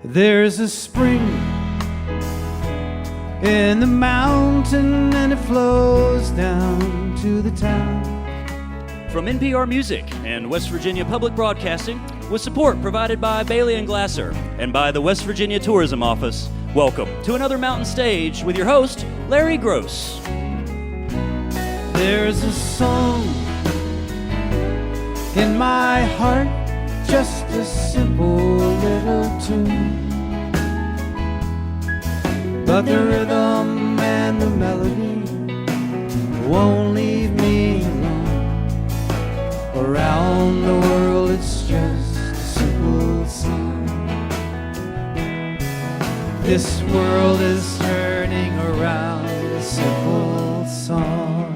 There's a spring in the mountain and it flows down to the town. From NPR Music and West Virginia Public Broadcasting, with support provided by Bailey and Glasser and by the West Virginia Tourism Office, welcome to another Mountain Stage with your host, Larry Gross. There's a song in my heart, just a simple little tune, but the rhythm and the melody won't leave me alone. Around the world it's just a simple song. This world is turning around a simple song.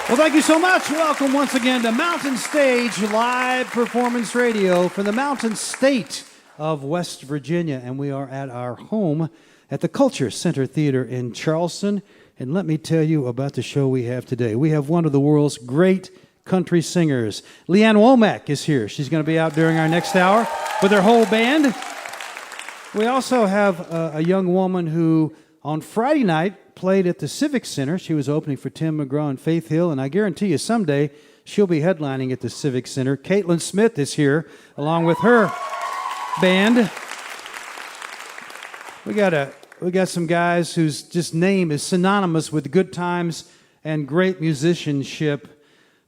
Well, thank you so much. Welcome once again to Mountain Stage Live Performance Radio from the Mountain State of West Virginia. And we are at our home at the Culture Center Theater in Charleston. And let me tell you about the show we have today. We have one of the world's great country singers. Leanne Womack is here. She's going to be out during our next hour with her whole band. We also have a young woman who on Friday night played at the Civic Center. She was opening for Tim McGraw and Faith Hill, and I guarantee you someday she'll be headlining at the Civic Center. Caitlyn Smith is here along with her band. We got some guys whose just name is synonymous with good times and great musicianship.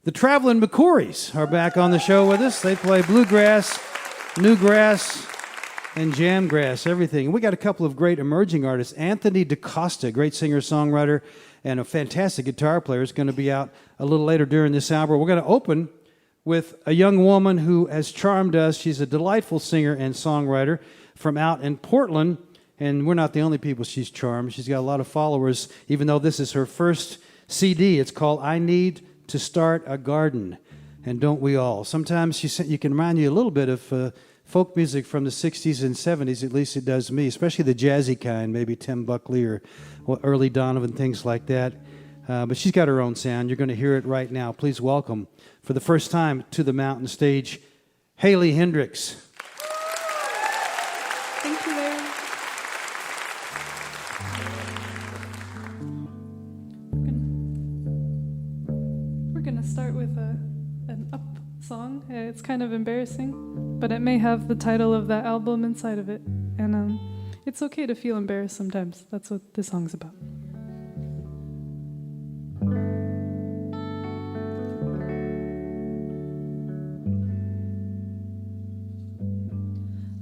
The Travelin McCourys are back on the show with us. They play bluegrass, newgrass, and jamgrass, everything. And we got a couple of great emerging artists. Anthony DaCosta, great singer-songwriter and a fantastic guitar player, is going to be out a little later during this hour. We're going to open with a young woman who has charmed us. She's a delightful singer and songwriter from out in Portland, and we're not the only people she's charmed. She's got a lot of followers, even though this is her first CD. It's called I Need to Start a Garden, and don't we all? Sometimes you can remind you a little bit of folk music from the 60s and 70s, at least it does me, especially the jazzy kind, maybe Tim Buckley or early Donovan, things like that. But she's got her own sound. You're going to hear it right now. Please welcome, for the first time to the Mountain Stage, Heynderickx. Thank you, Larry. We're gonna start with an up song. It's kind of embarrassing, but it may have the title of that album inside of it. And it's okay to feel embarrassed sometimes. That's what this song's about.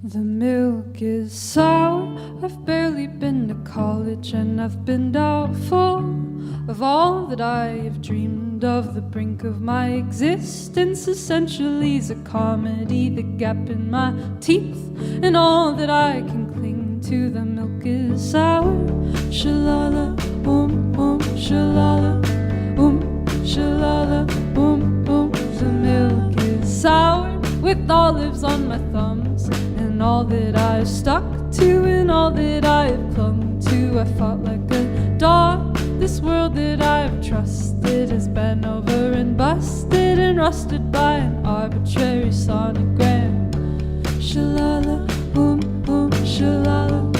The milk is sour. I've barely been to college, and I've been doubtful of all that I have dreamed of. The brink of my existence essentially is a comedy. The gap in my teeth and all that I can cling to. The milk is sour. Shalala, shalala, shalala, The milk is sour with olives on my thumbs, and all that I've stuck to and all that I have clung to. I fought like a dog. This world that I've trusted has been over and busted and rusted by an arbitrary sonogram. Shalala, shalala,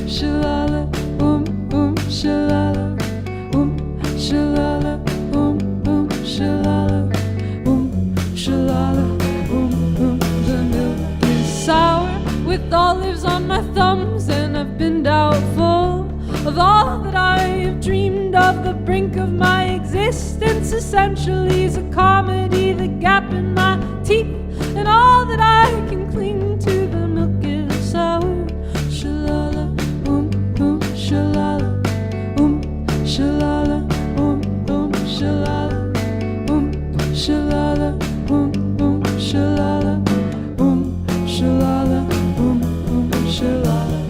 shalala, shalala, shalala, shalala, shalala, The milk is sour with olives on my thumbs, and I've been doubtful of all that I have dreamed of. The brink of my existence essentially is a comedy. The gap in my teeth and all that I can cling to. The milk is sour. Shalala, shalala, shalala, shalala, shalala, shalala, shalala, shalala.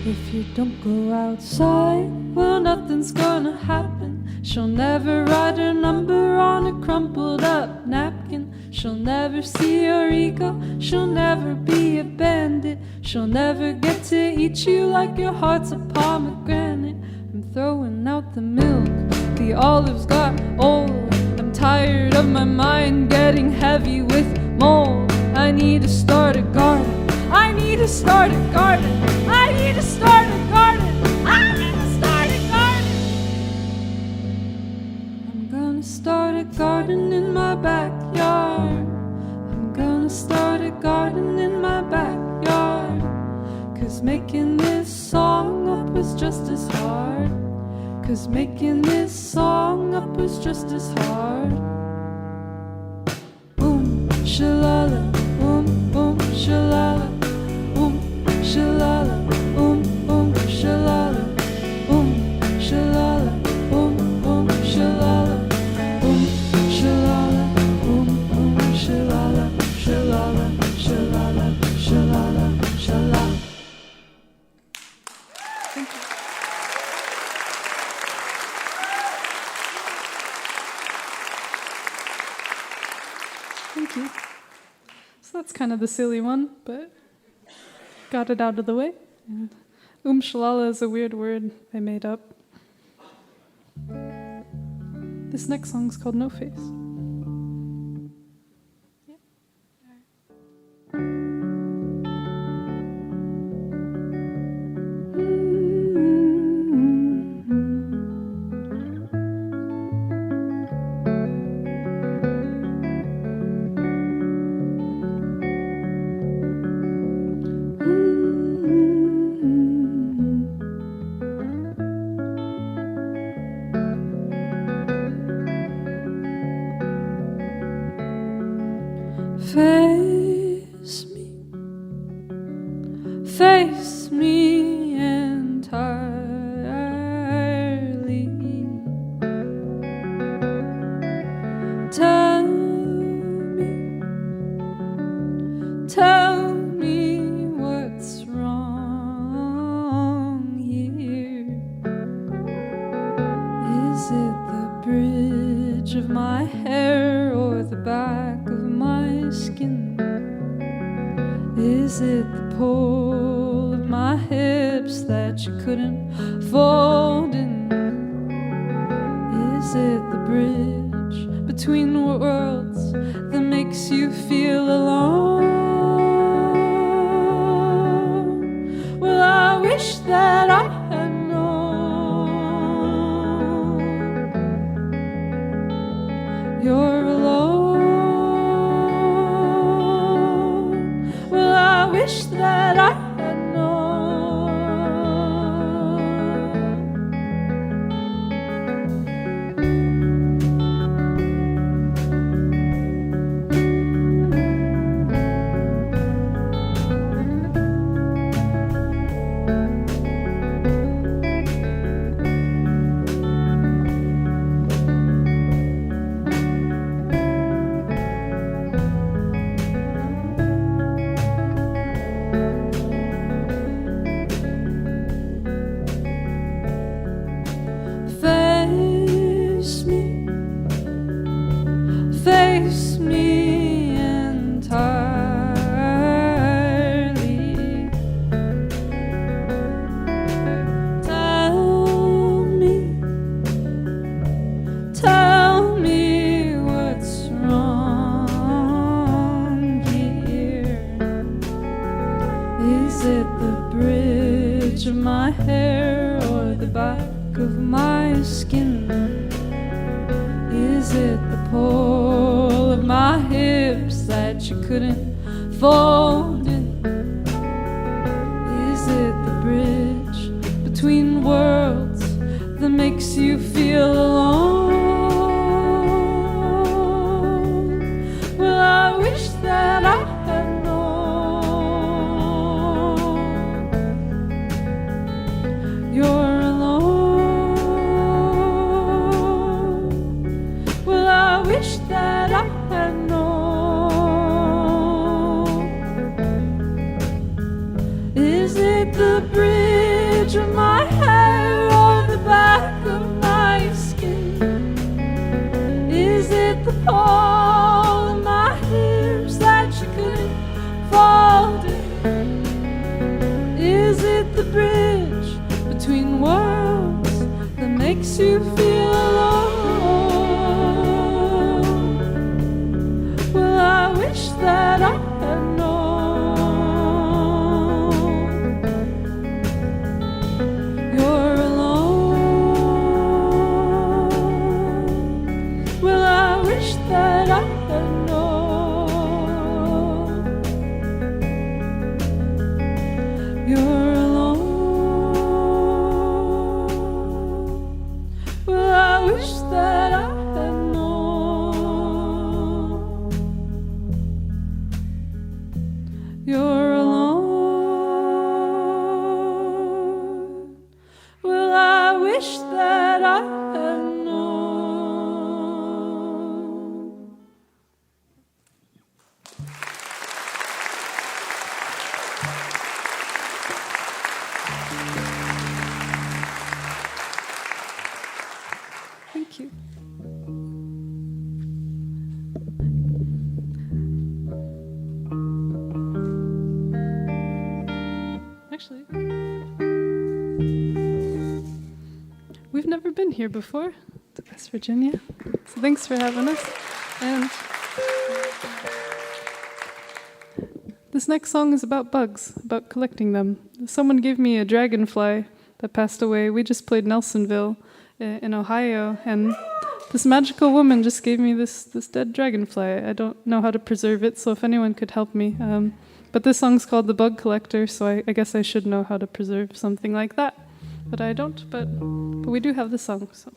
If you don't go outside, well, nothing's gonna happen. She'll never write her number on a crumpled up napkin. She'll never see your ego, she'll never be a bandit. She'll never get to eat you like your heart's a pomegranate. I'm throwing out the milk, the olives got old. I'm tired of my mind getting heavy with mold. I need to start a garden, I need to start a garden, I need to start a garden, I need to start a garden. I'm gonna start a garden in my backyard. I'm gonna start a garden in my backyard. 'Cause making this song up was just as hard. 'Cause making this song up was just as hard. Boom, shalala, boom, boom, shalala, boom, shalala, boom, boom, shalala, boom, shalala, boom, boom, shalala, boom, shalala, boom, boom, shalala, shalala, shalala, shalala, shalala. Thank you. So that's kind of the silly one, but got it out of the way. And shalala is a weird word I made up. This next song's called No Face. Face me entirely. Tell me what's wrong here. Is it the bridge of my hair or the back of my skin? Is it the pole of my hips that you couldn't fold in? Is it the bridge between worlds that makes you feel alone? Well, I wish that I had known you're alone. I wish that I had known. Face me entirely. Tell me what's wrong here. Is it the bridge of my hair or the back of my skin? Is it the pole of my hips that you couldn't fold in? Is it the bridge between worlds that makes you feel alone? Well, I wish that I had known you're I wish that I had known. Is it the bridge of my hair or the back of my skin? Is it the pole of my makes you feel alone. Well, I wish that I had known you're alone. Well, I wish that I had known you're alone. Well, I wish that I had known you're alone. Well, I wish that I had known. Thank you. Actually, we've never been here before to West Virginia, so thanks for having us. And this next song is about bugs, about collecting them. Someone gave me a dragonfly that passed away. We just played Nelsonville in Ohio, and this magical woman just gave me this dead dragonfly. I don't know how to preserve it, so if anyone could help me. But this song's called The Bug Collector, so I guess I should know how to preserve something like that. But I don't, but we do have the song, so.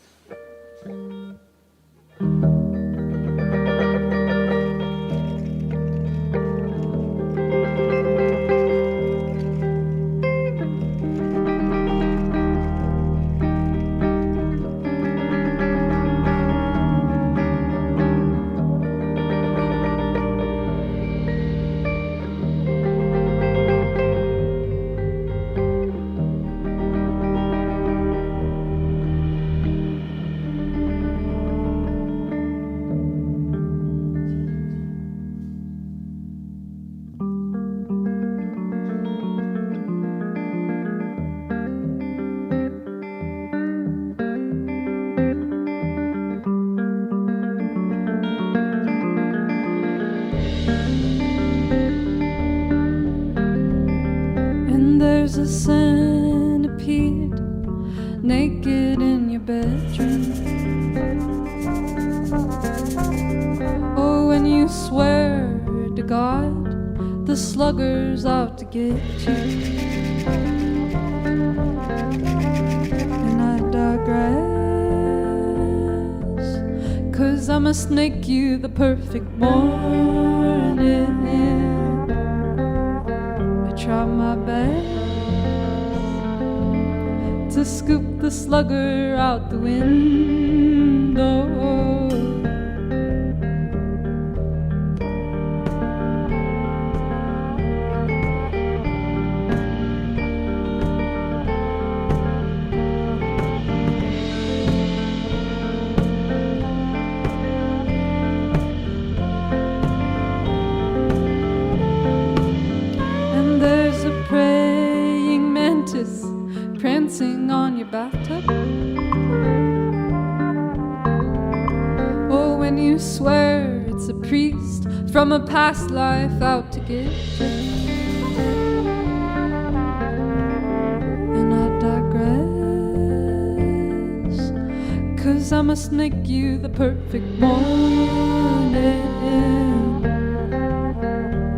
There's a centipede naked in your bedroom. Oh, when you swear to God, the slugger's out to get you. And I digress, 'cause I must make you the perfect morning. I try my best to scoop the slugger out the window. And there's a praying mantis prancing on your bathtub. Oh, when you swear it's a priest from a past life out to get you. And I digress, 'cause I must make you the perfect morning.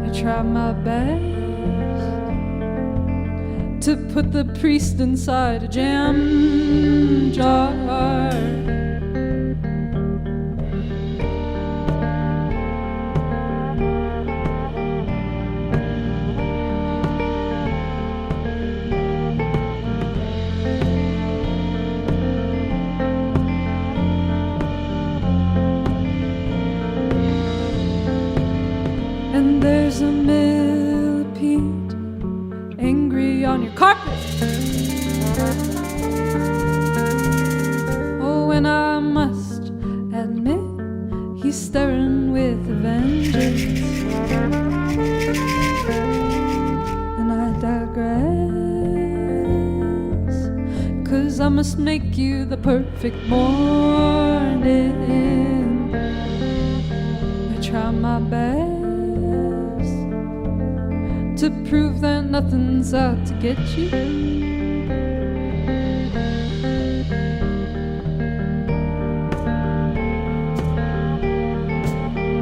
I try my best to put the priest inside a jam jar. And there's a millipede angry on your carpet. Oh, when I 'cause I must make you the perfect morning. I try my best to prove that nothing's out to get you.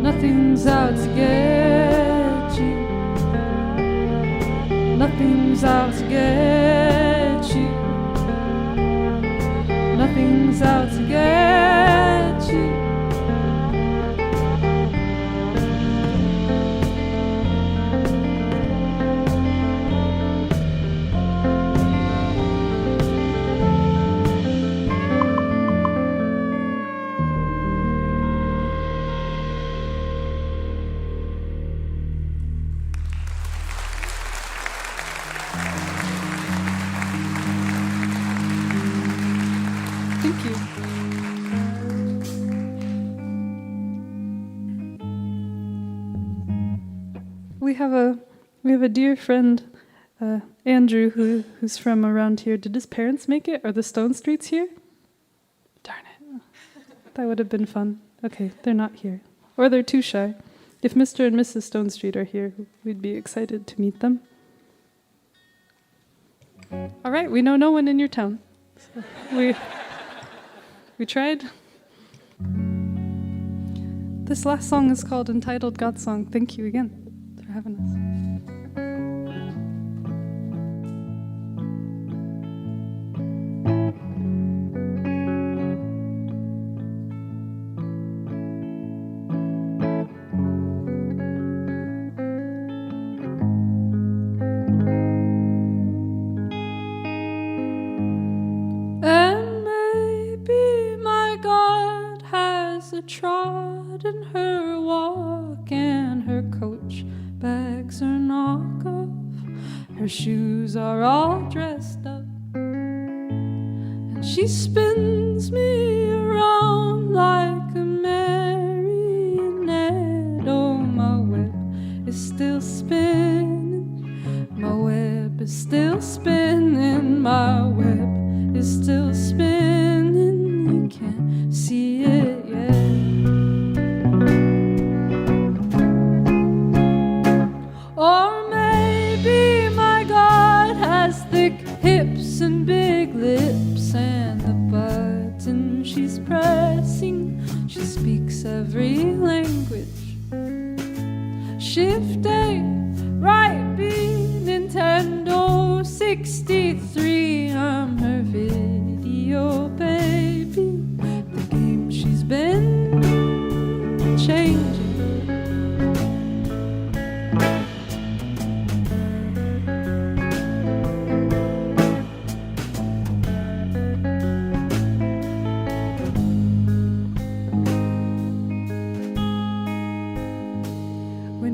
Nothing's out to get you. Nothing's out to get you. Nothing's out to get you. Thank you. We have a dear friend, Andrew, who's from around here. Did his parents make it? Are the Stone Streets here? Darn it. That would have been fun. Okay, they're not here. Or they're too shy. If Mr. and Mrs. Stone Street are here, we'd be excited to meet them. All right, we know no one in your town. So we tried. This last song is called Entitled God Song. Thank you again for having us. Trodden her walk and her coach bags are knockoff. Her shoes are all dressed up and she spins me around like a marionette. Oh, my web is still spinning. My web is still spinning. My web is still spinning. You can't see it yet. Or maybe my God has thick hips and big lips, and the button she's pressing, she speaks every language. Shift A, right B, Nintendo 63. I'm her video baby. The game she's been changing.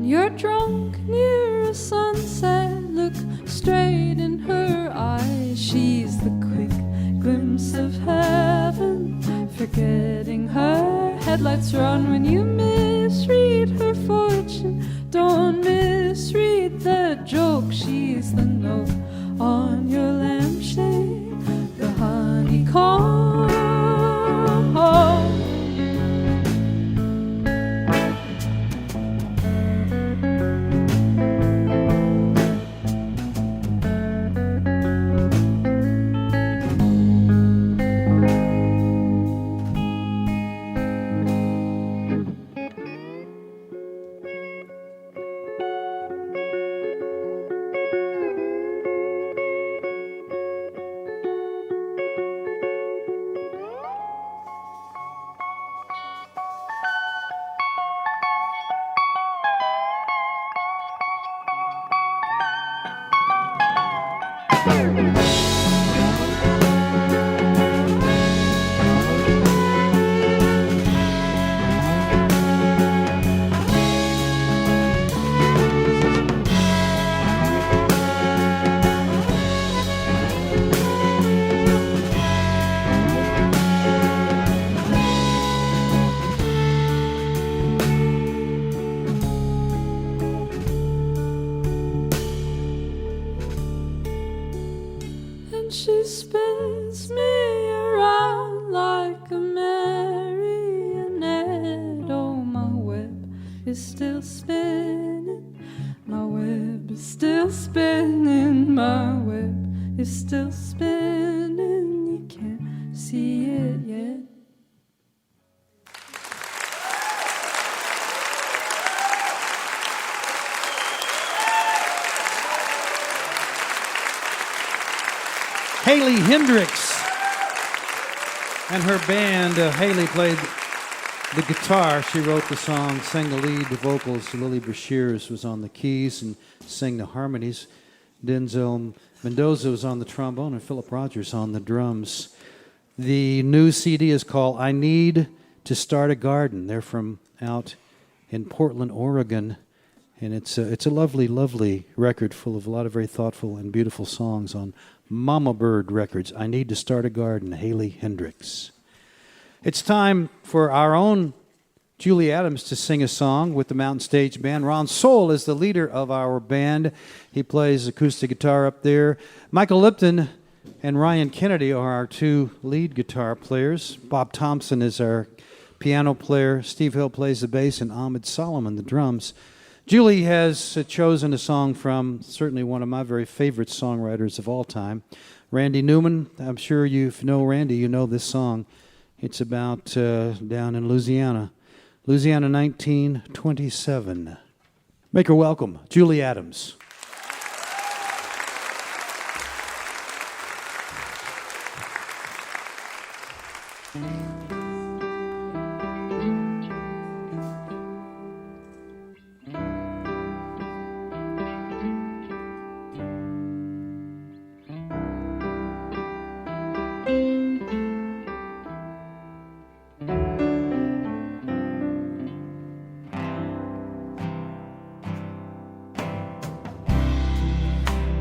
You're drunk near a sunset, look straight in her eyes. She's the quick glimpse of heaven, forgetting her headlights are on. When you misread her fortune, don't misread the joke. She's the note on your lampshade, the honeycomb. She spins spins me around like a marionette. Oh, my web is still spinning. My web is still spinning. My web is still spinning. You can't see it yet. Heynderickx and her band. Haley played the guitar. She wrote the song, sang the lead, the vocals. Lily Brashears was on the keys and sang the harmonies. Denzel Mendoza was on the trombone and Philip Rogers on the drums. The new CD is called I Need to Start a Garden. They're from out in Portland, Oregon. And it's a lovely, lovely record full of a lot of very thoughtful and beautiful songs on Mama Bird Records. I Need to Start a Garden, Heynderickx. It's time for our own Julie Adams to sing a song with the Mountain Stage Band. Ron Soul is the leader of our band. He plays acoustic guitar up there. Michael Lipton and Ryan Kennedy are our two lead guitar players. Bob Thompson is our piano player. Steve Hill plays the bass, and Ahmed Solomon the drums. Julie has chosen a song from certainly one of my very favorite songwriters of all time, Randy Newman. I'm sure you know Randy, you know this song. It's about down in Louisiana 1927. Make her welcome, Julie Adams.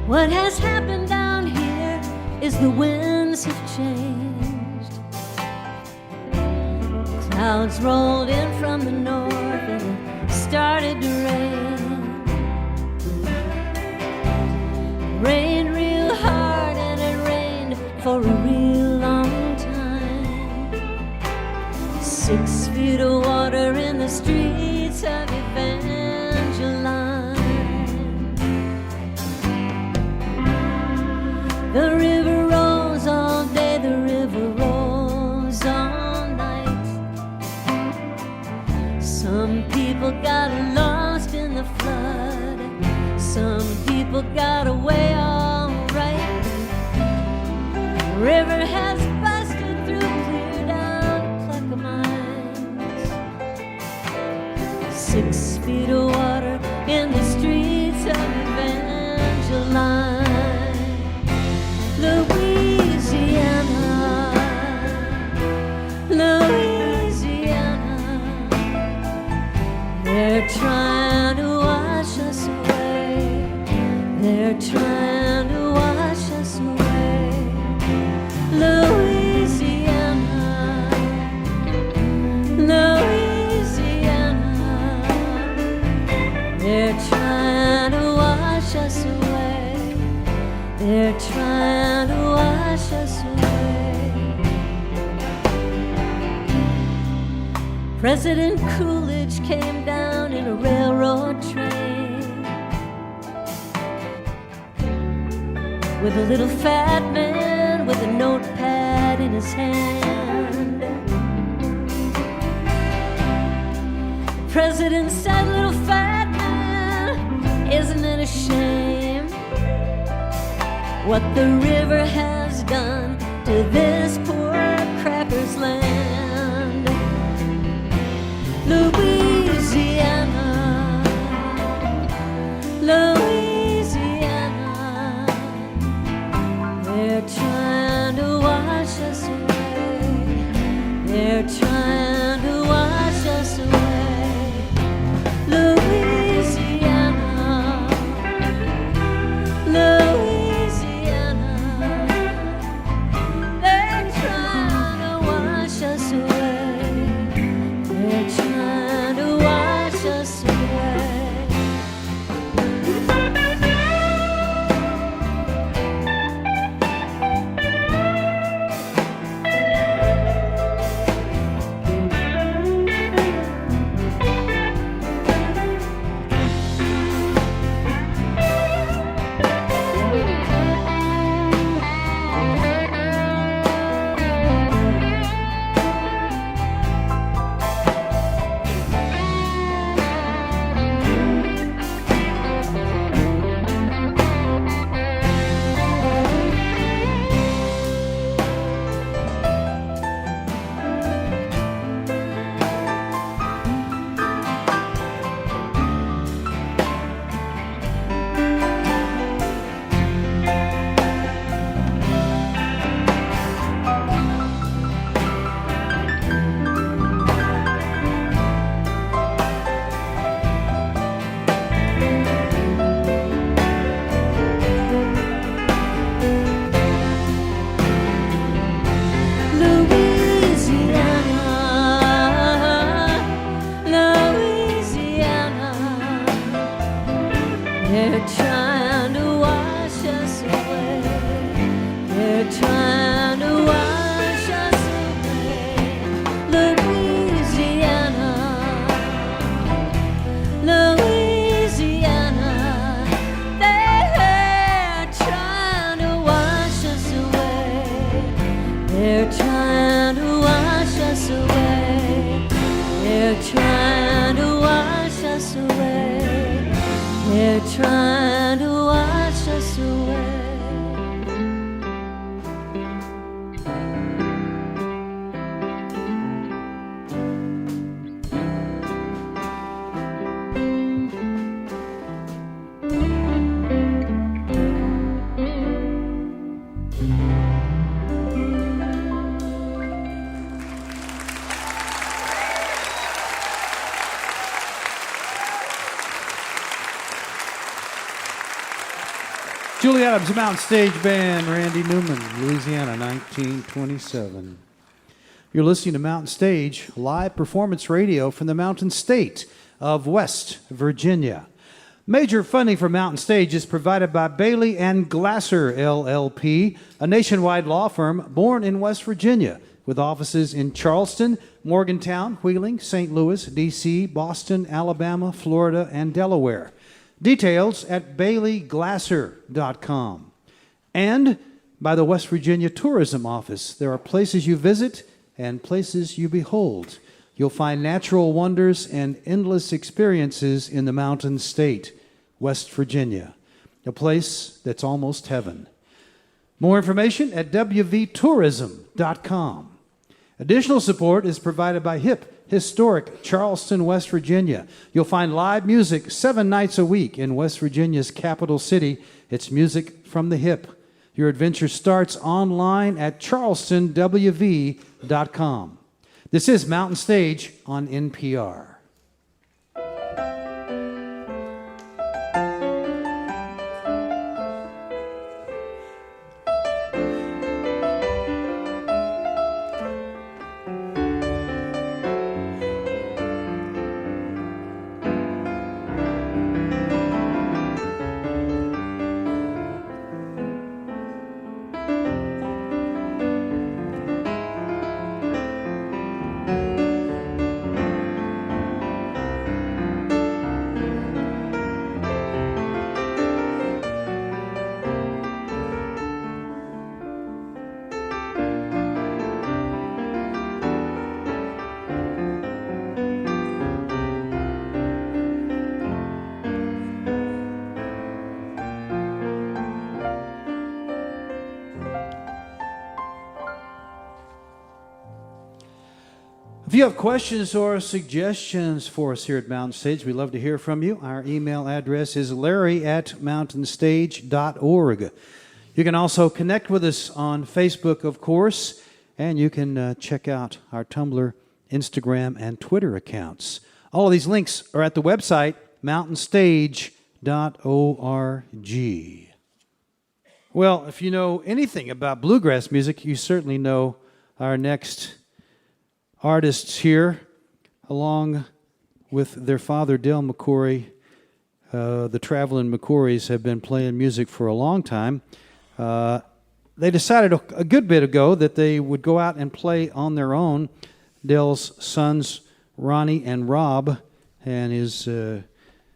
What has happened down here is the winds have changed. Clouds rolled in from the north and it started to rain. Rained real hard and it rained for a real long time. 6 feet of water in the streets of Evangeline. The river rolls all day, the river rolls all night. Some people got lost in the flood. Some people got away all right. The river has busted through, cleared out Plaquemines. 6 feet of water in the streets of Evangeline. Louisiana, they're trying to wash us away. They're trying to wash us away. Louisiana, Louisiana, they're trying to wash us away. They're trying to wash us away. President Coolidge came down in a railroad train with a little fat man with a notepad in his hand. President said, "Little fat man, isn't it a shame what the river has done to this poor cracker's land?" Louisiana, Louisiana, they're trying to wash us away. They're trying to wash us away. Louisiana, Louisiana, they're trying to wash us away. They're trying to They're trying to wash us away. Louisiana, Louisiana, they're trying to wash us away. They're trying to wash us away. They're trying to wash us away. They're trying to wash us away. Julie Adams, Mountain Stage Band, Randy Newman, Louisiana, 1927. You're listening to Mountain Stage, live performance radio from the Mountain State of West Virginia. Major funding for Mountain Stage is provided by Bailey and Glasser, LLP, a nationwide law firm born in West Virginia, with offices in Charleston, Morgantown, Wheeling, St. Louis, D.C., Boston, Alabama, Florida, and Delaware. Details at baileyglasser.com. And by the West Virginia Tourism Office. There are places you visit and places you behold. You'll find natural wonders and endless experiences in the Mountain State, West Virginia, a place that's almost heaven. More information at wvtourism.com. Additional support is provided by historic Charleston, West Virginia. You'll find live music 7 nights a week in West Virginia's capital city. It's music from the hip. Your adventure starts online at charlestonwv.com. This is Mountain Stage on NPR. If you have questions or suggestions for us here at Mountain Stage, we'd love to hear from you. Our email address is larry@mountainstage.org. You can also connect with us on Facebook, of course, and you can check out our Tumblr, Instagram, and Twitter accounts. All of these links are at the website, mountainstage.org. Well, if you know anything about bluegrass music, you certainly know our next artists here, along with their father, Dale McCoury. The Travelin McCourys have been playing music for a long time. They decided a good bit ago that they would go out and play on their own. Dale's sons, Ronnie and Rob, and his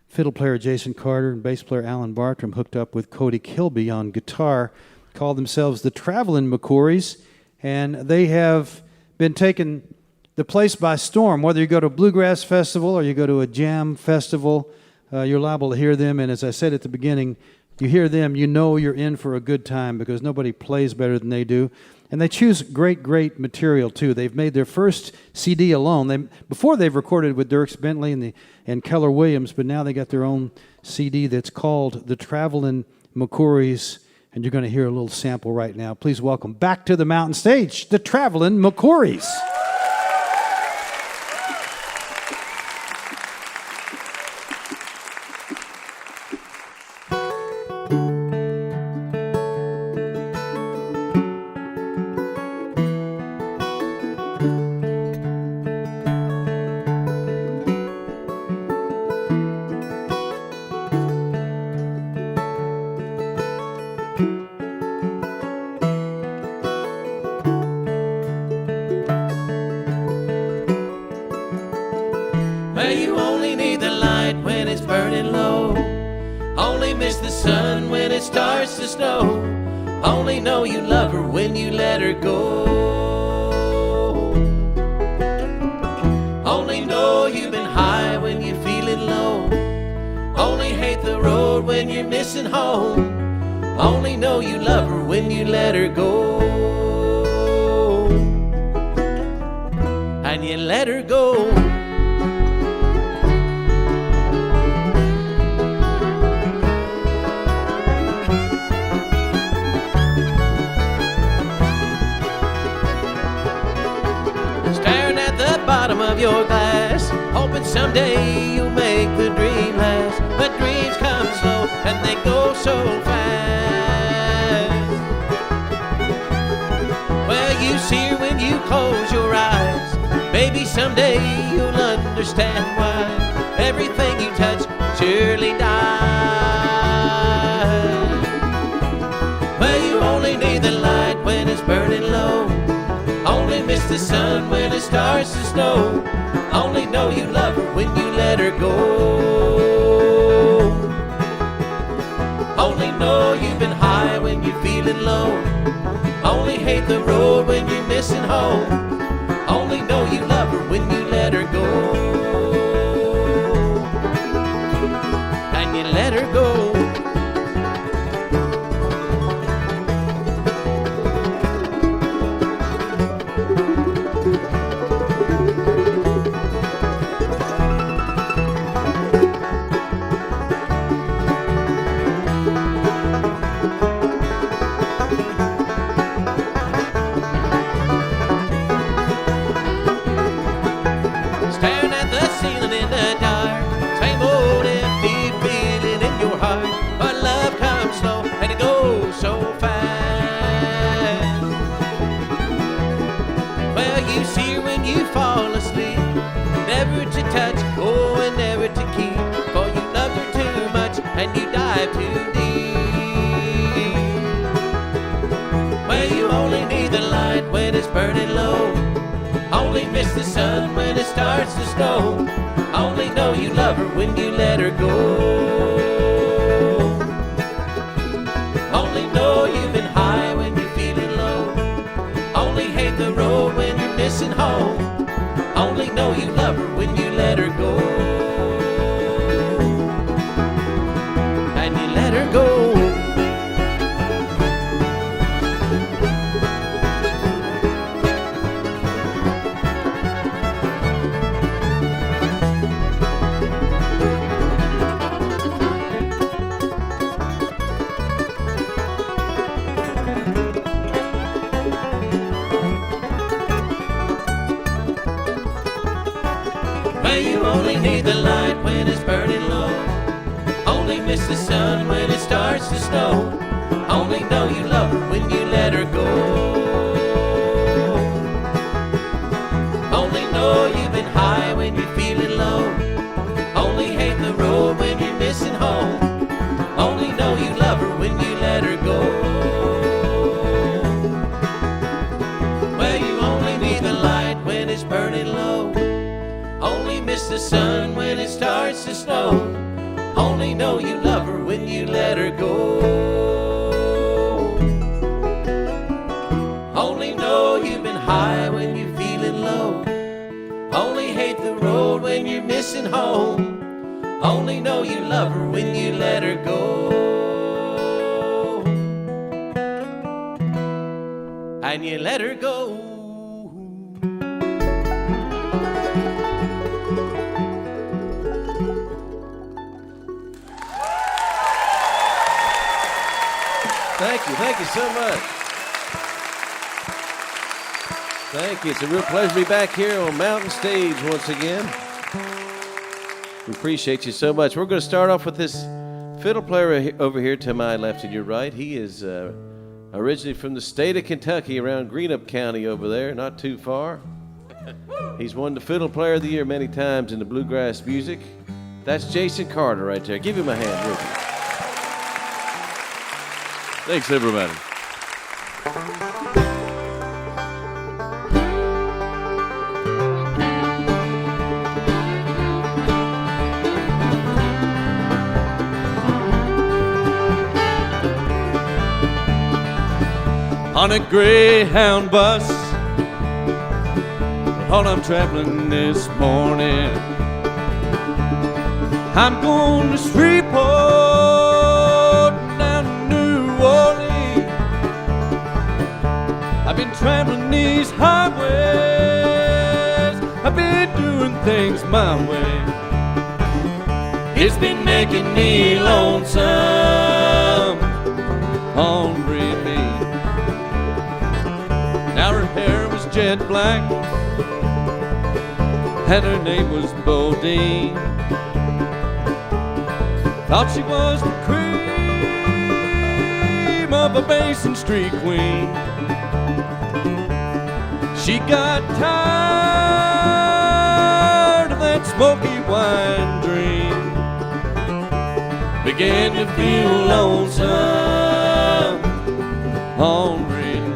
fiddle player, Jason Carter, and bass player, Alan Bartram, hooked up with Cody Kilby on guitar, called themselves the Travelin McCourys, and they have been taking the place by storm. Whether you go to a bluegrass festival or you go to a jam festival, you're liable to hear them. And as I said at the beginning, you hear them, you know you're in for a good time because nobody plays better than they do. And they choose great material, too. They've made their first CD alone. Before they've recorded with Dierks Bentley and Keller Williams, but now they got their own CD that's called The Travelin McCourys. And you're going to hear a little sample right now. Please welcome back to the Mountain Stage, the Travelin McCourys. miss the sun when it starts to snow. Only know you love her when you let her go. Only know you've been high when you're feeling low. Only hate the road when you're missing home. Only know you love her when you let her go. And you let her go. Staring at the bottom of your glass, hoping someday you'll make the dream last. But dreams come slow and they go so fast. Well, you see her when you close your eyes. Maybe someday you'll understand why everything you touch surely dies. Well, you only need the light when it's burning low. Only miss the sun when it starts to snow. Only know you love her when you let her go. Only know you've been high when you're feeling low. Only hate the road when you're missing home. Only know you love her when you let her go. And you let her go. Fall asleep, never to touch, oh, and never to keep. For you loved her too much and you dive too deep. Well, you only need the light when it's burning low. Only miss the sun when it starts to snow. Only know you love her when you let her go. Only know you've been high when you're feeling low. Only hate the road when you're missing home. Only know you love her when you let her go. And you let her go. Only need the light when it's burning low. Only miss the sun when it starts to snow. Only know you love her when you let her go. Only know you've been high when you're feeling low. Only hate the road when you're missing home. Only know you love her when you let her go. Well, you only need the light when it's burning low. Only miss the sun when it starts to snow. Only know you love her when you let her go. Only know you've been high when you're feeling low. Only hate the road when you're missing home. Only know you love her when you let her go. And you let her go. Thank you so much. Thank you. It's a real pleasure to be back here on Mountain Stage once again. We appreciate you so much. We're going to start off with this fiddle player over here to my left and your right. He is originally from the state of Kentucky, around Greenup County over there, not too far. He's won the Fiddle Player of the Year many times in the bluegrass music. That's Jason Carter right there. Give him a hand, would you? Thanks, everybody. on a Greyhound bus. While I'm traveling this morning, I'm going to Shreveport, down to New Orleans. I've been traveling these highways, I've been doing things my way. It's been making me lonesome, hungry me. Now her hair was jet black, and her name was Bodine. Thought she was the cream of a Basin Street queen. She got tired of that smoky wine dream, began to feel lonesome, hungry me.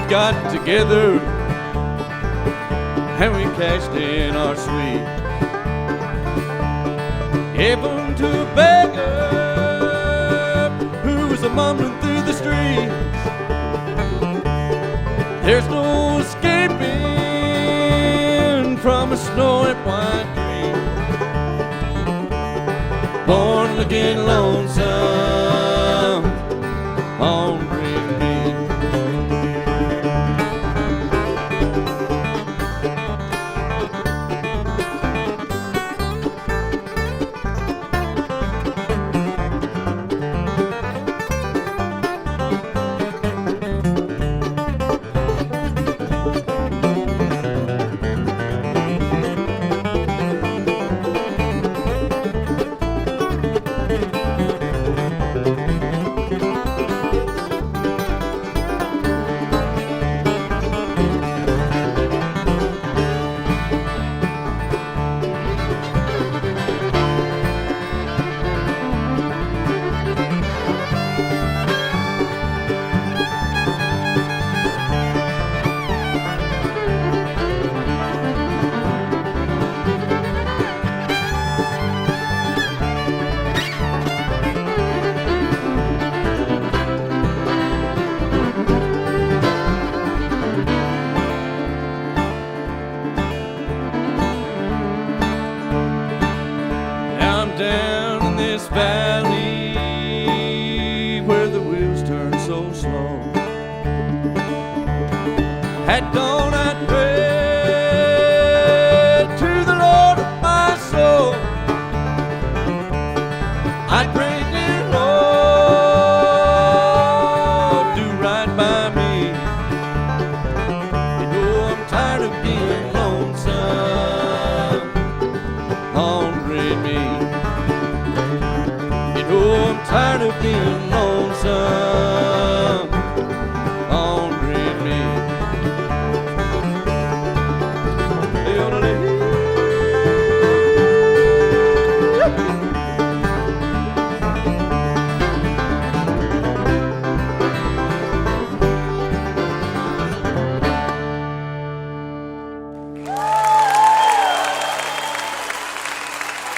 Got together and we cashed in our suite. Gave them to a beggar who was a mumbling through the streets. There's no escaping from a snowy white dream. Born looking lonesome, hungry me. At dawn I'd pray to the Lord of my soul. I'd pray, dear Lord, do right by me. You know I'm tired of being lonesome, hungry me. You know I'm tired of being lonesome, hungry me.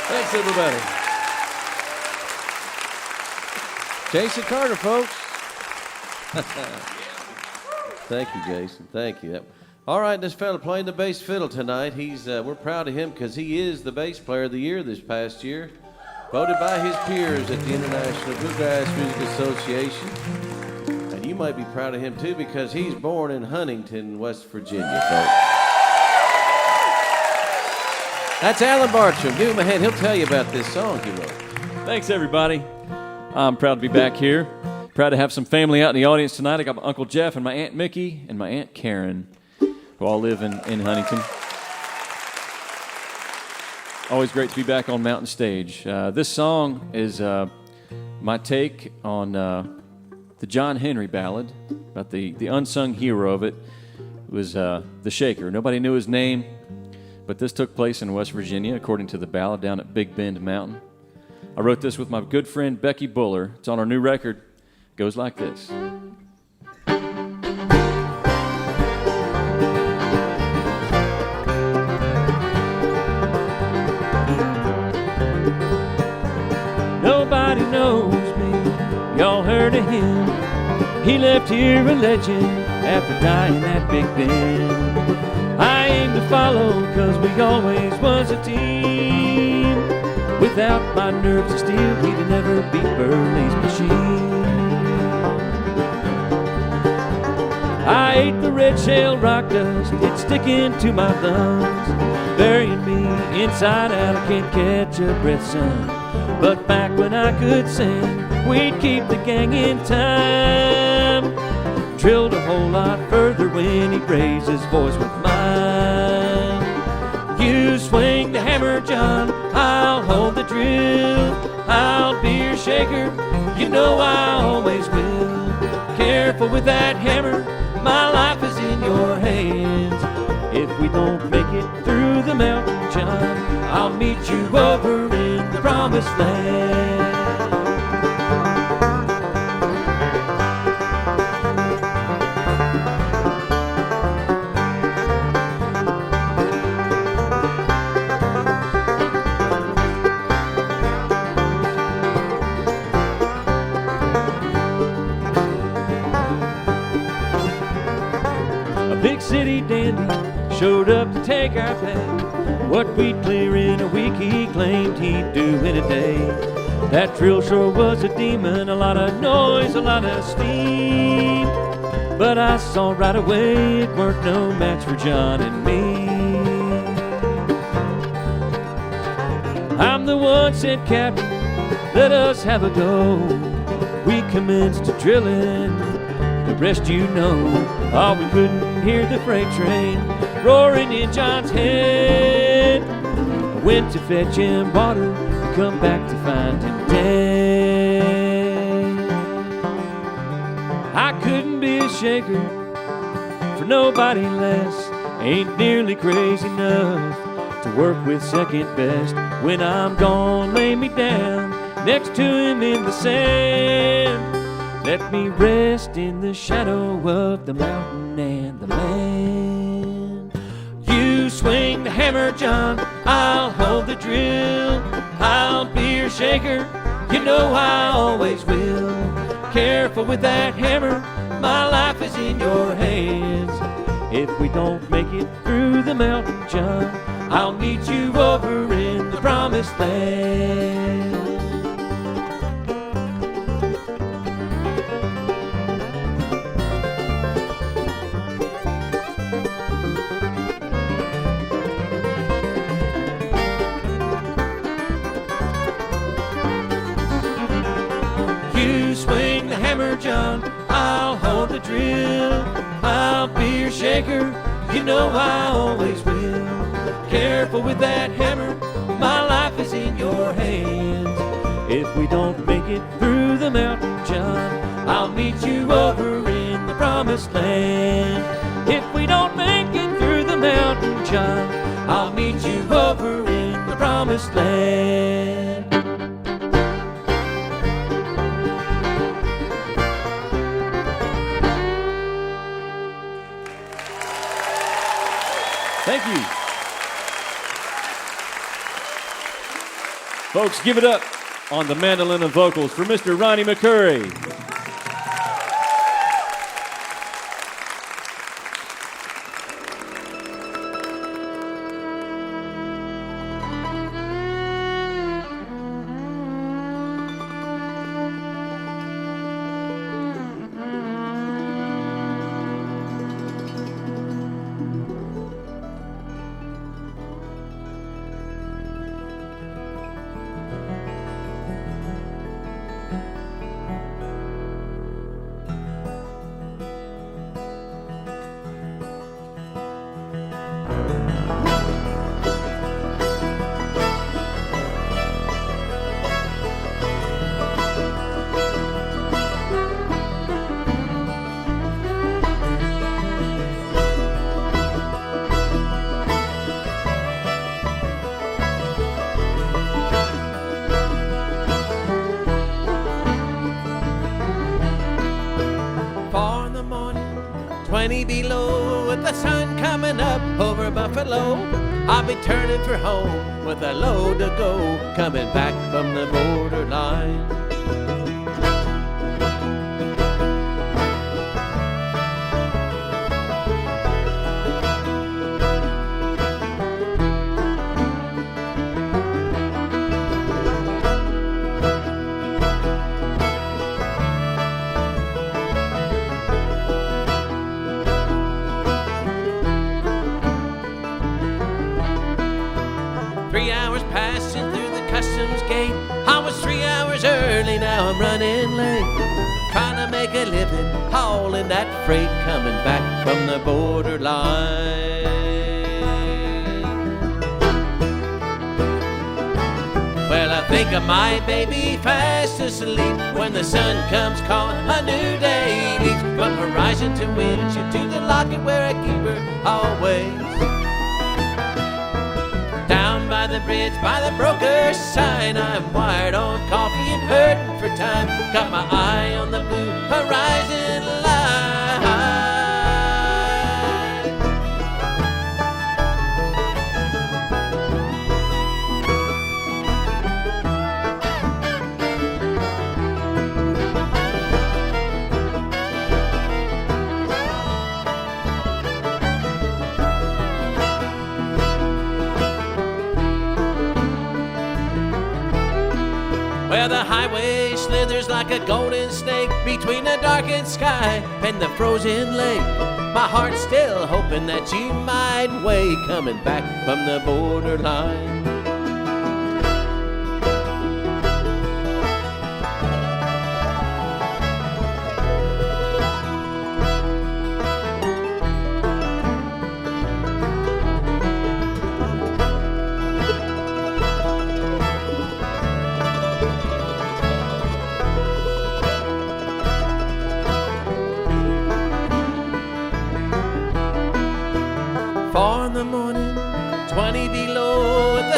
Thanks, everybody. Jason Carter, folks. Thank you, Jason. Thank you. All right, this fella playing the bass fiddle tonight. We're proud of him because he is the bass player of the year this past year. voted by his peers at the International Bluegrass Music Association. And you might be proud of him too because he's born in Huntington, West Virginia, folks. That's Alan Bartram. Give him a hand. He'll tell you about this song he wrote. Thanks, everybody. I'm proud to be back here. Proud to have some family out in the audience tonight. I got my Uncle Jeff and my Aunt Mickey and my Aunt Karen, who all live in Huntington. Always great to be back on Mountain Stage. This song is my take on the John Henry ballad, about the unsung hero of it. It was the Shaker. Nobody knew his name, but this took place in West Virginia, according to the ballad, down at Big Bend Mountain. I wrote this with my good friend Becky Buller. It's on our new record. It goes like this. Nobody knows me, y'all heard of him. He left here a legend after dying at Big Bend. I aim to follow, cause we always was a team. Without my nerves of steel, he'd never beat Burley's machine. I ate the red shell rock dust, it's sticking to my lungs, burying me inside out, I can't catch a breath, son. But back when I could sing, we'd keep the gang in time. Drilled a whole lot further when he'd raise his voice with mine. You swing the hammer, John, I'll hold the drill. I'll be your shaker, you know I always will. Careful with that hammer, my life is in your hands. If we don't make it through the mountain, John, I'll meet you over in the promised land. Big city dandy showed up to take our pay. What we'd clear in a week he claimed he'd do in a day. That drill sure was a demon, a lot of noise, a lot of steam. But I saw right away it weren't no match for John and me. I'm the one, said Captain, let us have a go. We commenced drilling, the rest you know. Oh, we couldn't hear the freight train roaring in John's head. I went to fetch him water, come back to find him dead. I couldn't be a shaker for nobody less. Ain't nearly crazy enough to work with second best. When I'm gone, lay me down next to him in the sand. Let me rest in the shadow of the mountain and the man. You swing the hammer, John, I'll hold the drill. I'll be your shaker, you know I always will. Careful with that hammer, my life is in your hands. If we don't make it through the mountain, John, I'll meet you over in the promised land. John, I'll hold the drill. I'll be your shaker, you know I always will. Careful with that hammer, my life is in your hands. If we don't make it through the mountain, John, I'll meet you over in the promised land. If we don't make it through the mountain, John, I'll meet you over in the promised land. Thank you. Folks, give it up on the mandolin and vocals for Mr. Ronnie McCourys. 20 below with the sun coming up over Buffalo. I'll be turning for home with a load to go, coming back from the borderline. I was 3 hours early, now I'm running late. Trying to make a living, hauling that freight, coming back from the borderline. Well, I think I might be fast asleep when the sun comes calling, a new day leaps from horizon to windshield to the locket where I keep her always. Down by the bridge, by the broker's sign, I'm wired on coffee and hurting for time. Got my eye on the blue horizon line. Well, the highway slithers like a golden snake between the darkened sky and the frozen lake. My heart's still hoping that you might wait, coming back from the borderline.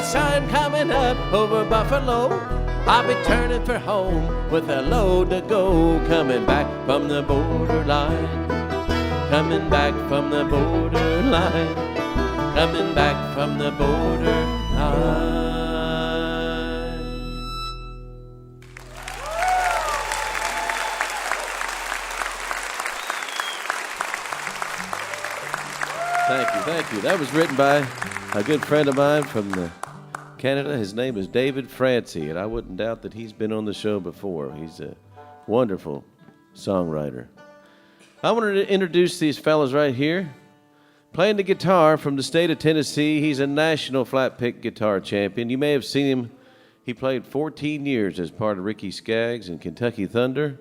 Sun coming up over Buffalo. I'll be turning for home with a load to go, coming back from the borderline. Coming back from the borderline. Coming back from the borderline. Thank you. That was written by a good friend of mine from Canada. His name is David Francie, and I wouldn't doubt that he's been on the show before. He's a wonderful songwriter. I wanted to introduce these fellas right here. Playing the guitar from the state of Tennessee, he's a national flat pick guitar champion. You may have seen him. He played 14 years as part of Ricky Skaggs and Kentucky Thunder,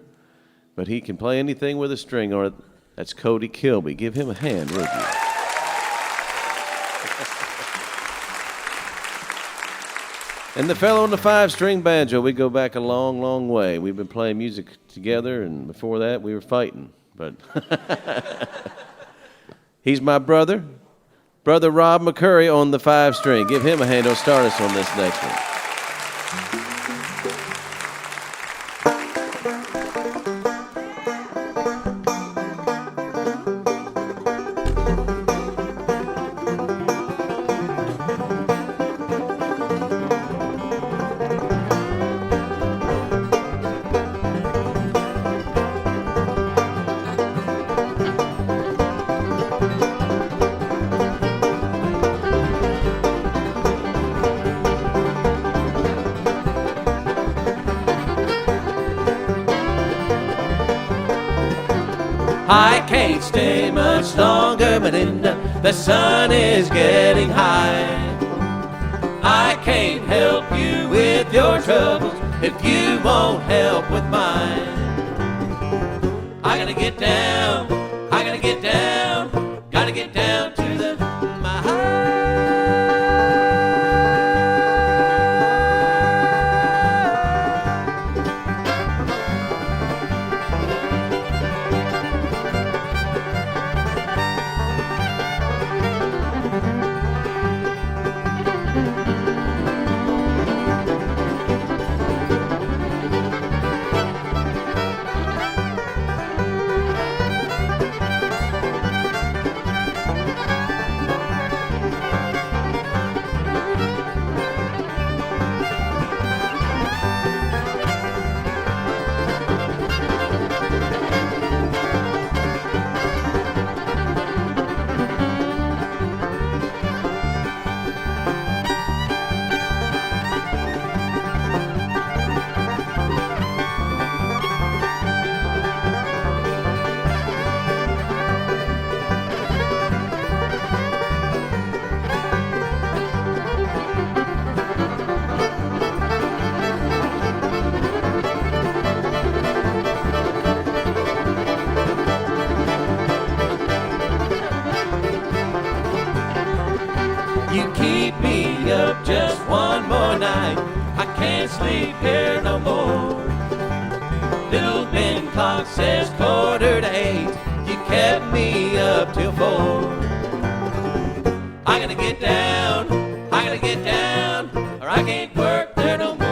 but he can play anything with a string on it. That's Cody Kilby. Give him a hand, would you? And the fellow on the 5-string banjo, we go back a long, long way. We've been playing music together, and before that, we were fighting. But he's my brother, Brother Rob McCourys on the 5-string. Give him a hand. He'll start us on this next one. I can't stay much longer, Melinda. The sun is getting high. I can't help you with your troubles if you won't help with mine. I gotta get down, gotta get down to the mine. can't sleep here no more. Little Ben clock says 7:45. You kept me up till 4. I gotta get down, or I can't work there no more.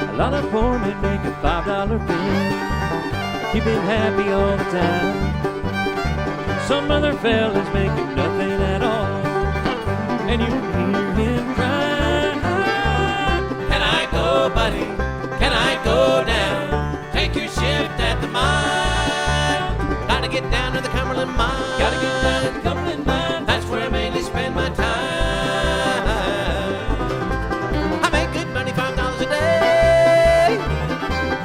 A lot of poor men make a $5 bill, keeping happy all the time. Some other fellas making nothing at all, and you hear him cry. Can I go, buddy? Can I go down? Take your shift at the mine. Gotta get down to the Cumberland mine. Gotta get down to the Cumberland mine. That's where I mainly spend my time. I make good money, $5 a day.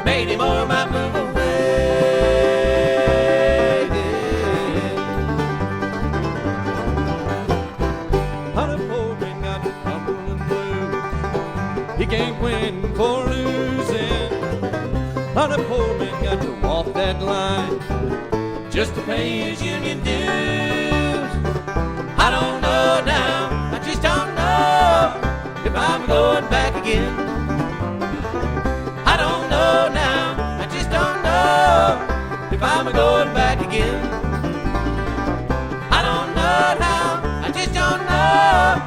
Made him or my move away. How the poor man got the Cumberland blues. He can't win for losing. How the poor man got to walk that line just to pay his union dues. I don't know now, I just don't know if I'm going back again. I don't know now, I just don't know if I'm going back again. I don't know now, I just don't know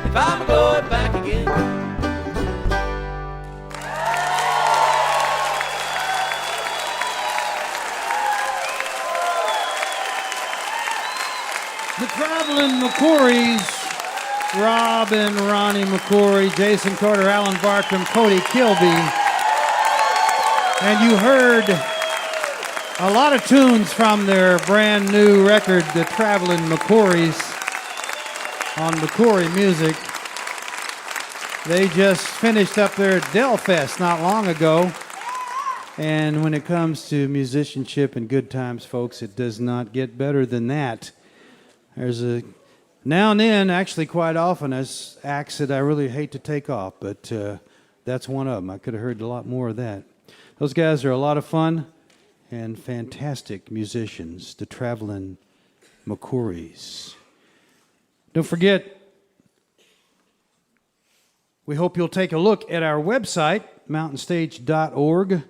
if I'm going back again. The Travelin' McCourys, Rob and Ronnie McCoury, Jason Carter, Alan Bartram, Cody Kilby. And you heard a lot of tunes from their brand new record, The Travelin' McCourys, on McCoury Music. They just finished up there at Delfest not long ago. And when it comes to musicianship and good times, folks, it does not get better than that. There's a now and then, actually quite often, there's acts that I really hate to take off, but that's one of them. I could have heard a lot more of that. Those guys are a lot of fun and fantastic musicians, the Travelin' McCourys. Don't forget, we hope you'll take a look at our website, mountainstage.org.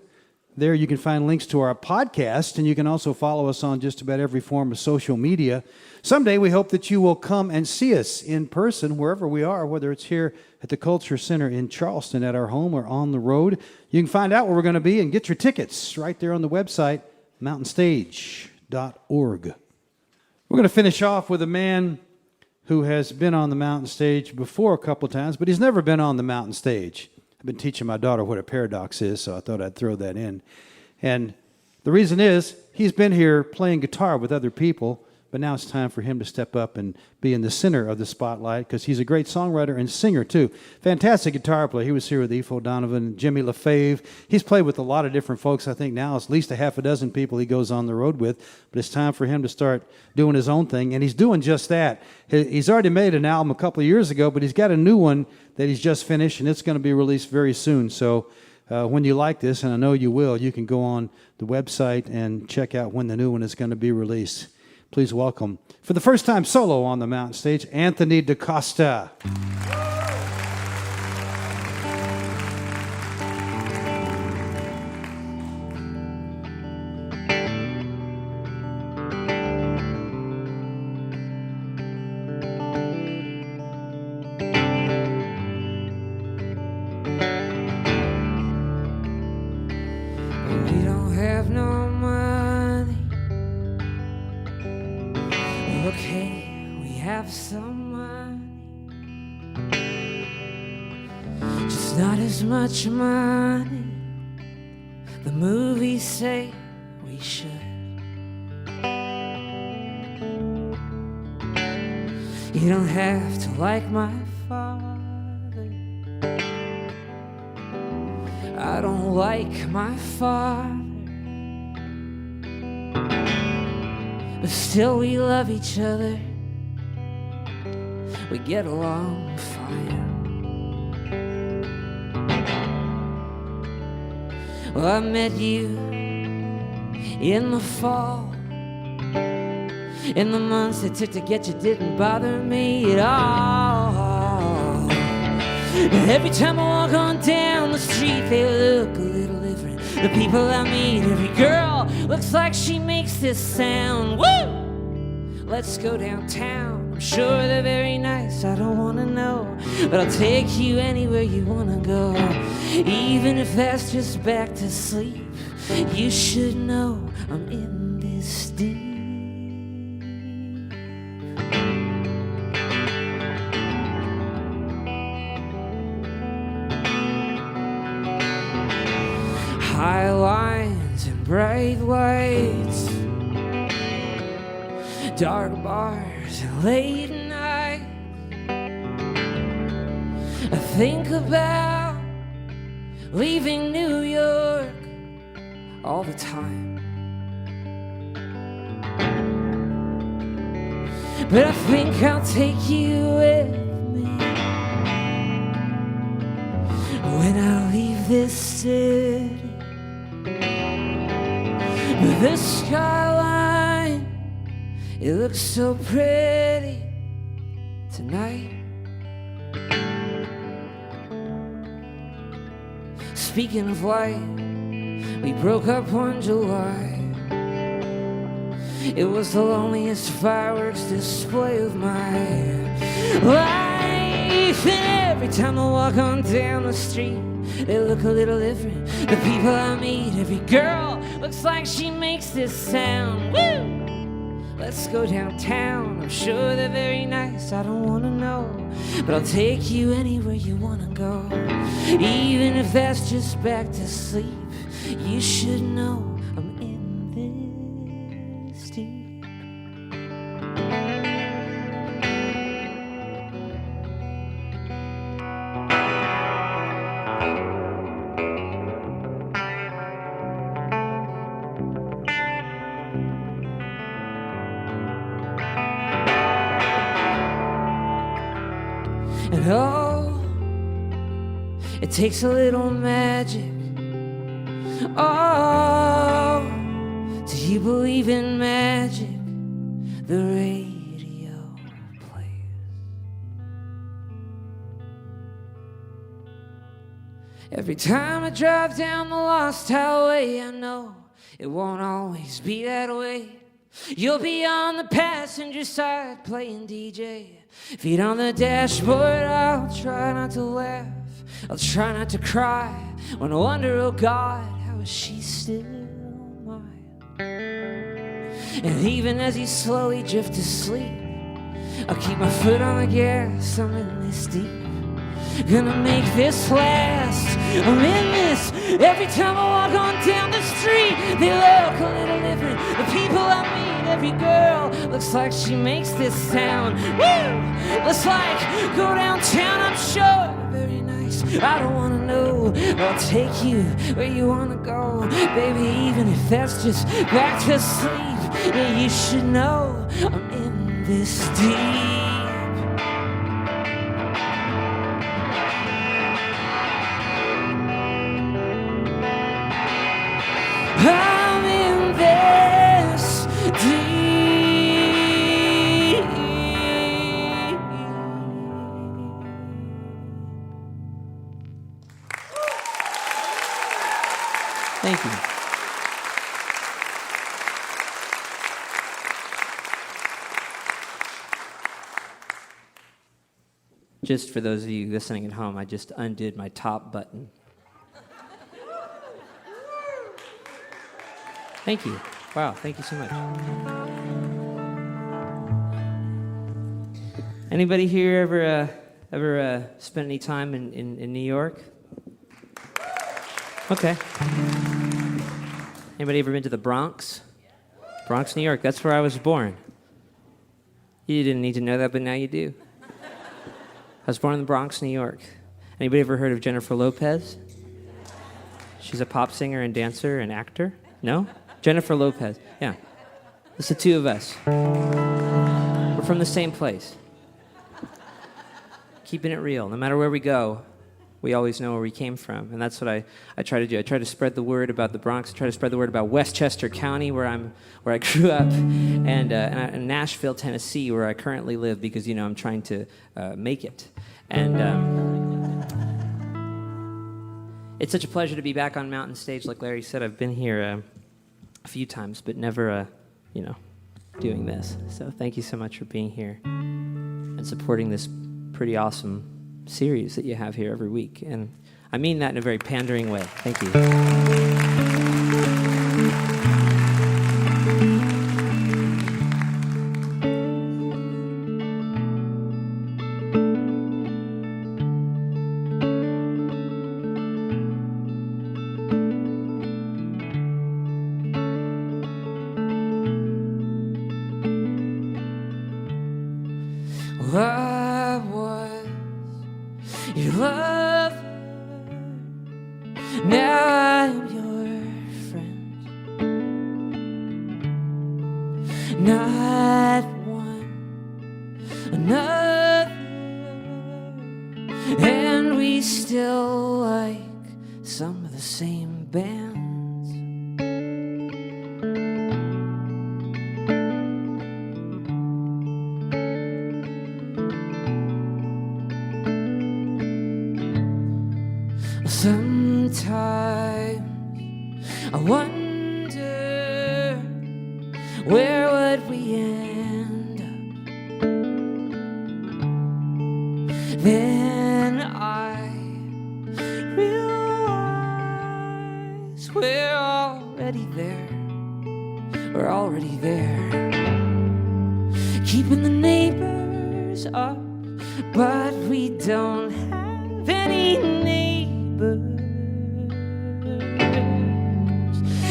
There you can find links to our podcast, and you can also follow us on just about every form of social media. Someday we hope that you will come and see us in person wherever we are, whether it's here at the Culture Center in Charleston at our home or on the road. You can find out where we're going to be and get your tickets right there on the website, mountainstage.org. We're going to finish off with a man who has been on the mountain stage before a couple of times, but he's never been on the mountain stage. I've been teaching my daughter what a paradox is, so I thought I'd throw that in. And the reason is, he's been here playing guitar with other people, but now it's time for him to step up and be in the center of the spotlight, because he's a great songwriter and singer, too. Fantastic guitar player. He was here with Efo Donovan, Jimmy LaFave. He's played with a lot of different folks. I think now it's at least a half a dozen people he goes on the road with, but it's time for him to start doing his own thing, and he's doing just that. He's already made an album a couple of years ago, but he's got a new one that he's just finished, and it's going to be released very soon. So when you like this, and I know you will, you can go on the website and check out when the new one is going to be released. Please welcome, for the first time solo on the Mountain Stage, Anthony DaCosta. We don't have no money. Okay, we have some money. Just not as much money the movies say we should. You don't have to like my father. I don't like my father, but still we love each other. We get along fine. Well, I met you in the fall. In the months it took to get you didn't bother me at all. Every time I walk on down the street, they look a little different. The people I meet, every girl looks like she makes this sound. Woo! Let's go downtown. I'm sure they're very nice, I don't wanna know, but I'll take you anywhere you wanna go. Even if that's just back to sleep, you should know I'm in this deep. High lines and bright lights, dark bars and late nights. I think about leaving New York all the time, but I think I'll take you with me when I leave this city. But the skyline, it looks so pretty tonight. Speaking of light, we broke up one July. It was the loneliest fireworks display of my life. And every time I walk on down the street, they look a little different. The people I meet, every girl looks like she makes this sound. Woo! Let's go downtown. I'm sure they're very nice, I don't wanna know, but I'll take you anywhere you wanna go. Even if that's just back to sleep, you should know I'm in this deep. And oh, it takes a little magic. Oh, do you believe in magic? The radio plays. Every time I drive down the lost highway, I know it won't always be that way. You'll be on the passenger side playing DJ. Feet on the dashboard, I'll try not to laugh, I'll try not to cry, when I wonder, oh God, how is she still mine? And even as you slowly drift to sleep, I'll keep my foot on the gas, I'm in this deep. Gonna make this last, I'm in this. Every time I walk on down the street, they look a little different. The people I meet, every girl looks like she makes this sound. Woo! Let's like go downtown, I'm sure very nice, I don't wanna know, but I'll take you where you wanna go. Baby, even if that's just back to sleep, yeah, you should know I'm in this deep. I'm in this deep. Thank you. Just for those of you listening at home, I just undid my top button. Thank you. Wow, thank you so much. Anybody here ever spent any time in New York? Okay. Anybody ever been to the Bronx? Bronx, New York. That's where I was born. You didn't need to know that, but now you do. I was born in the Bronx, New York. Anybody ever heard of Jennifer Lopez? She's a pop singer and dancer and actor. No? Jennifer Lopez. Yeah. It's the two of us. We're from the same place. Keeping it real. No matter where we go, we always know where we came from. And that's what I try to do. I try to spread the word about the Bronx. I try to spread the word about Westchester County, where I grew up, and Nashville, Tennessee, where I currently live, because, I'm trying to make it. And it's such a pleasure to be back on Mountain Stage. Like Larry said, I've been here a few times, but never, doing this. So thank you so much for being here and supporting this pretty awesome series that you have here every week. And I mean that in a very pandering way. Thank you. I was your lover, now I'm your friend. Not one, another, and we still like some of the same bands. Sometimes I wonder, where would we end up? Then I realize we're already there. We're already there. Keeping the neighbors up, but we don't have any neighbors.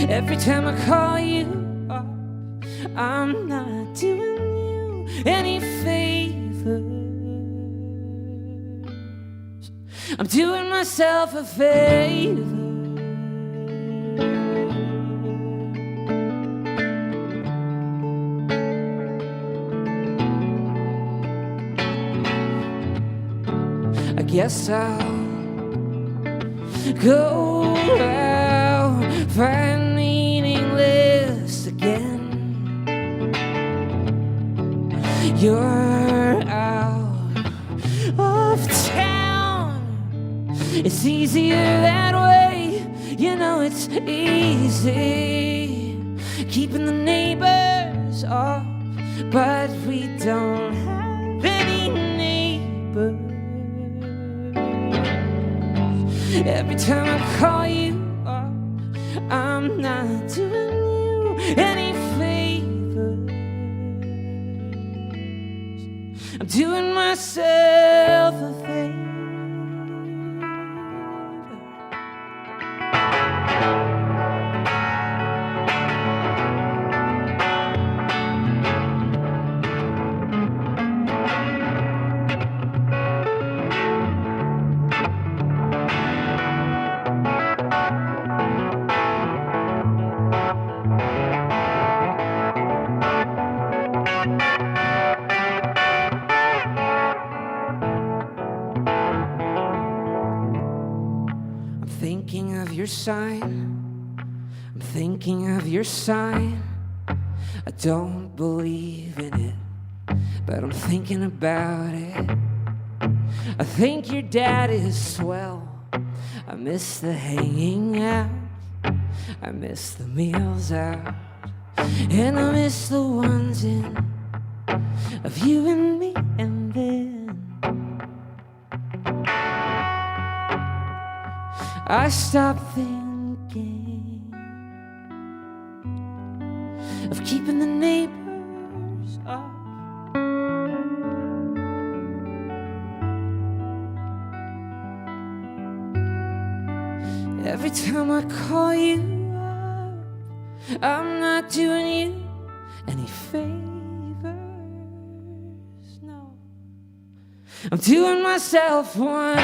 Every time I call you up, I'm not doing you any favors. I'm doing myself a favor. I guess I'll go out, find meaningless again. You're out of town. It's easier that way, it's easy. Keeping the neighbors up, but we don't have any neighbors. Every time I call you up, I'm not doing you any favors. I'm doing myself a favor. I'm thinking of your sign. I don't believe in it, but I'm thinking about it. I think your dad is swell. I miss the hanging out. I miss the meals out, and I miss the ones in of you and me, and then I stopped thinking of keeping the neighbors up. Every time I call you up, I'm not doing you any favors, no. I'm doing myself one.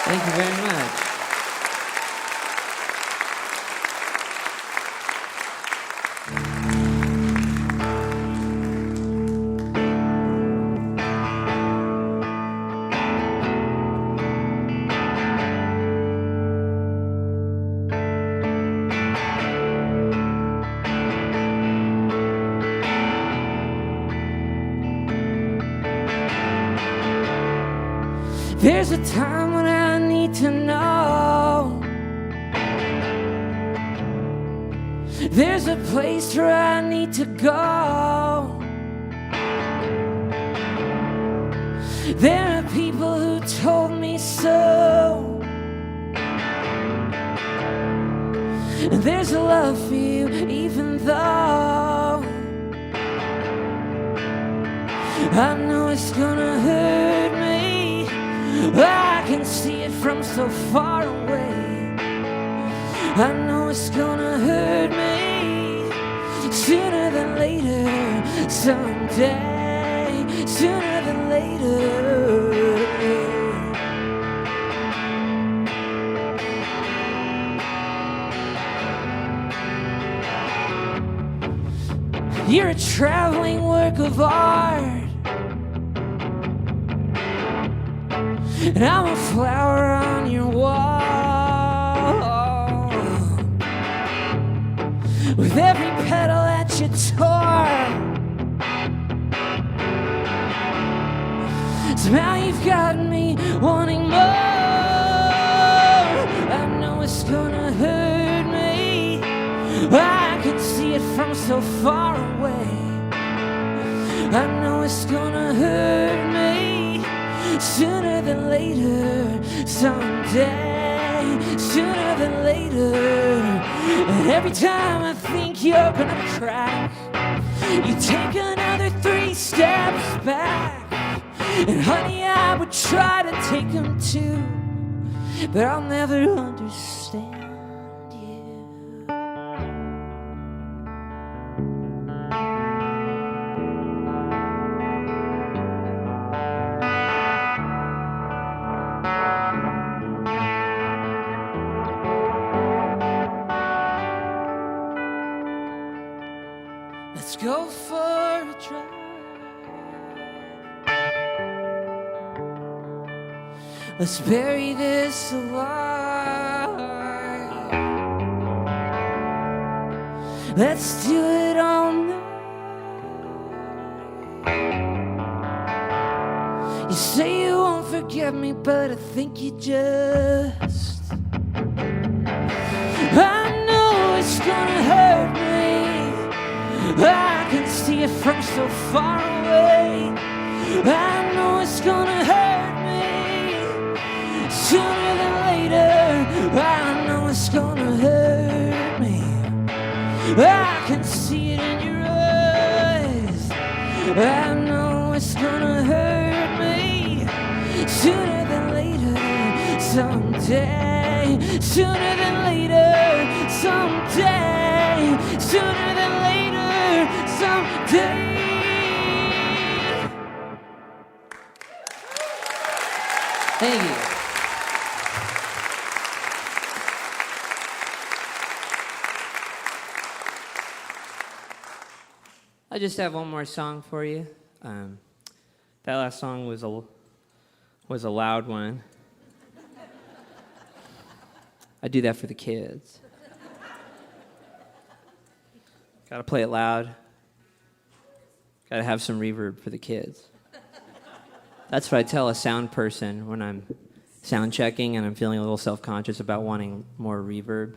Thank you very much. There's a time when I need to know. There's a place where I need to go. There are people who told me so. And there's a love for you even though I know it's gonna hurt me. I can see it from so far away. I know it's gonna hurt me sooner than later, someday, sooner than later. You're a traveling work of art, and I'm a flower on your wall. With every petal that you tore, somehow you've got me wanting more. I know it's gonna hurt me. I can see it from so far away. I know it's gonna hurt me sooner than later, someday, sooner than later. And every time I think you're gonna crack, you take another 3 steps back. And honey, I would try to take them too, but I'll never understand you. Let's go for a drive. Let's bury this alive. Let's do it all night. You say you won't forget me, but I think you just. I know it's gonna hurt me. I can see it from so far away. I know it's gonna hurt me sooner than later. I know it's gonna hurt me. I can see it in your eyes. I know it's gonna hurt me sooner than later, someday, sooner than later, someday, sooner than later, someday. Thank you. I just have one more song for you. That last song was a loud one. I do that for the kids. Gotta play it loud. Gotta have some reverb for the kids. That's what I tell a sound person when I'm sound checking and I'm feeling a little self-conscious about wanting more reverb.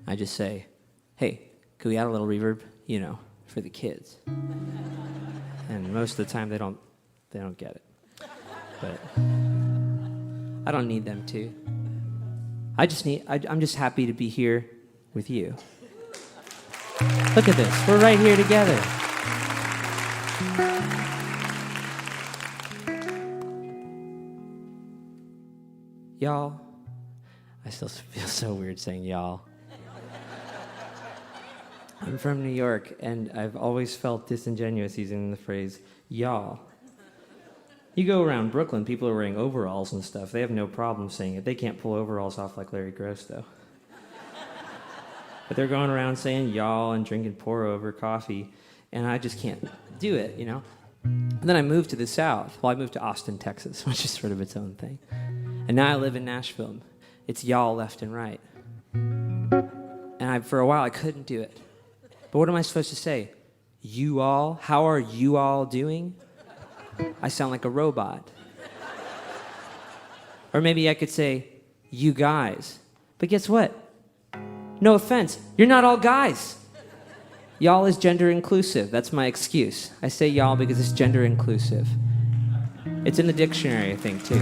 I just say, hey, could we add a little reverb? You know, for the kids. And most of the time they don't get it. But I don't need them to. I'm just happy to be here with you. Look at this, we're right here together. Y'all, I still feel so weird saying y'all. I'm from New York, and I've always felt disingenuous using the phrase y'all. You go around Brooklyn, people are wearing overalls and stuff. They have no problem saying it. They can't pull overalls off like Larry Gross, though. But they're going around saying y'all and drinking pour-over coffee, and I just can't do it, you know? And then I moved to the South. Well, I moved to Austin, Texas, which is sort of its own thing. And now I live in Nashville. It's y'all left and right. And for a while, I couldn't do it. But what am I supposed to say? You all? How are you all doing? I sound like a robot. Or maybe I could say, you guys. But guess what? No offense, you're not all guys. Y'all is gender inclusive. That's my excuse. I say y'all because it's gender inclusive. It's in the dictionary, I think, too.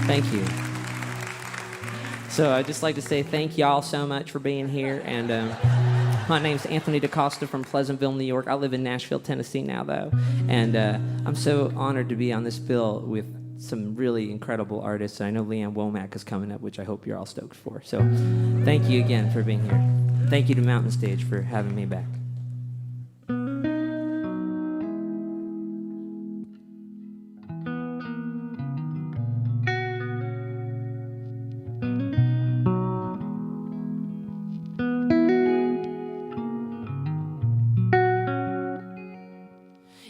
Thank you. So I'd just like to say thank y'all so much for being here. And my name's Anthony DaCosta from Pleasantville, New York. I live in Nashville, Tennessee now, though. And I'm so honored to be on this bill with some really incredible artists. I know Womack is coming up, which I hope you're all stoked for. So thank you again for being here. Thank you to Mountain Stage for having me back.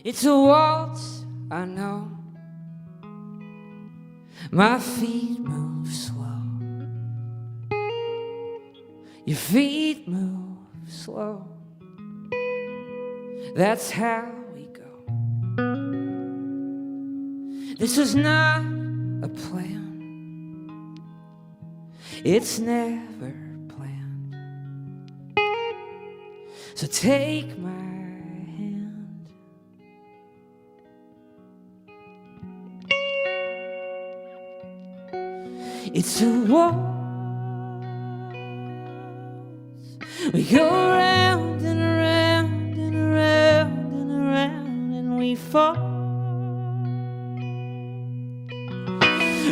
It's a waltz, I know. My feet move slow. Your feet move slow. That's how we go. This was not a plan. It's never planned. So take my hand. It's a waltz. We go round and around and around and around, and we fall.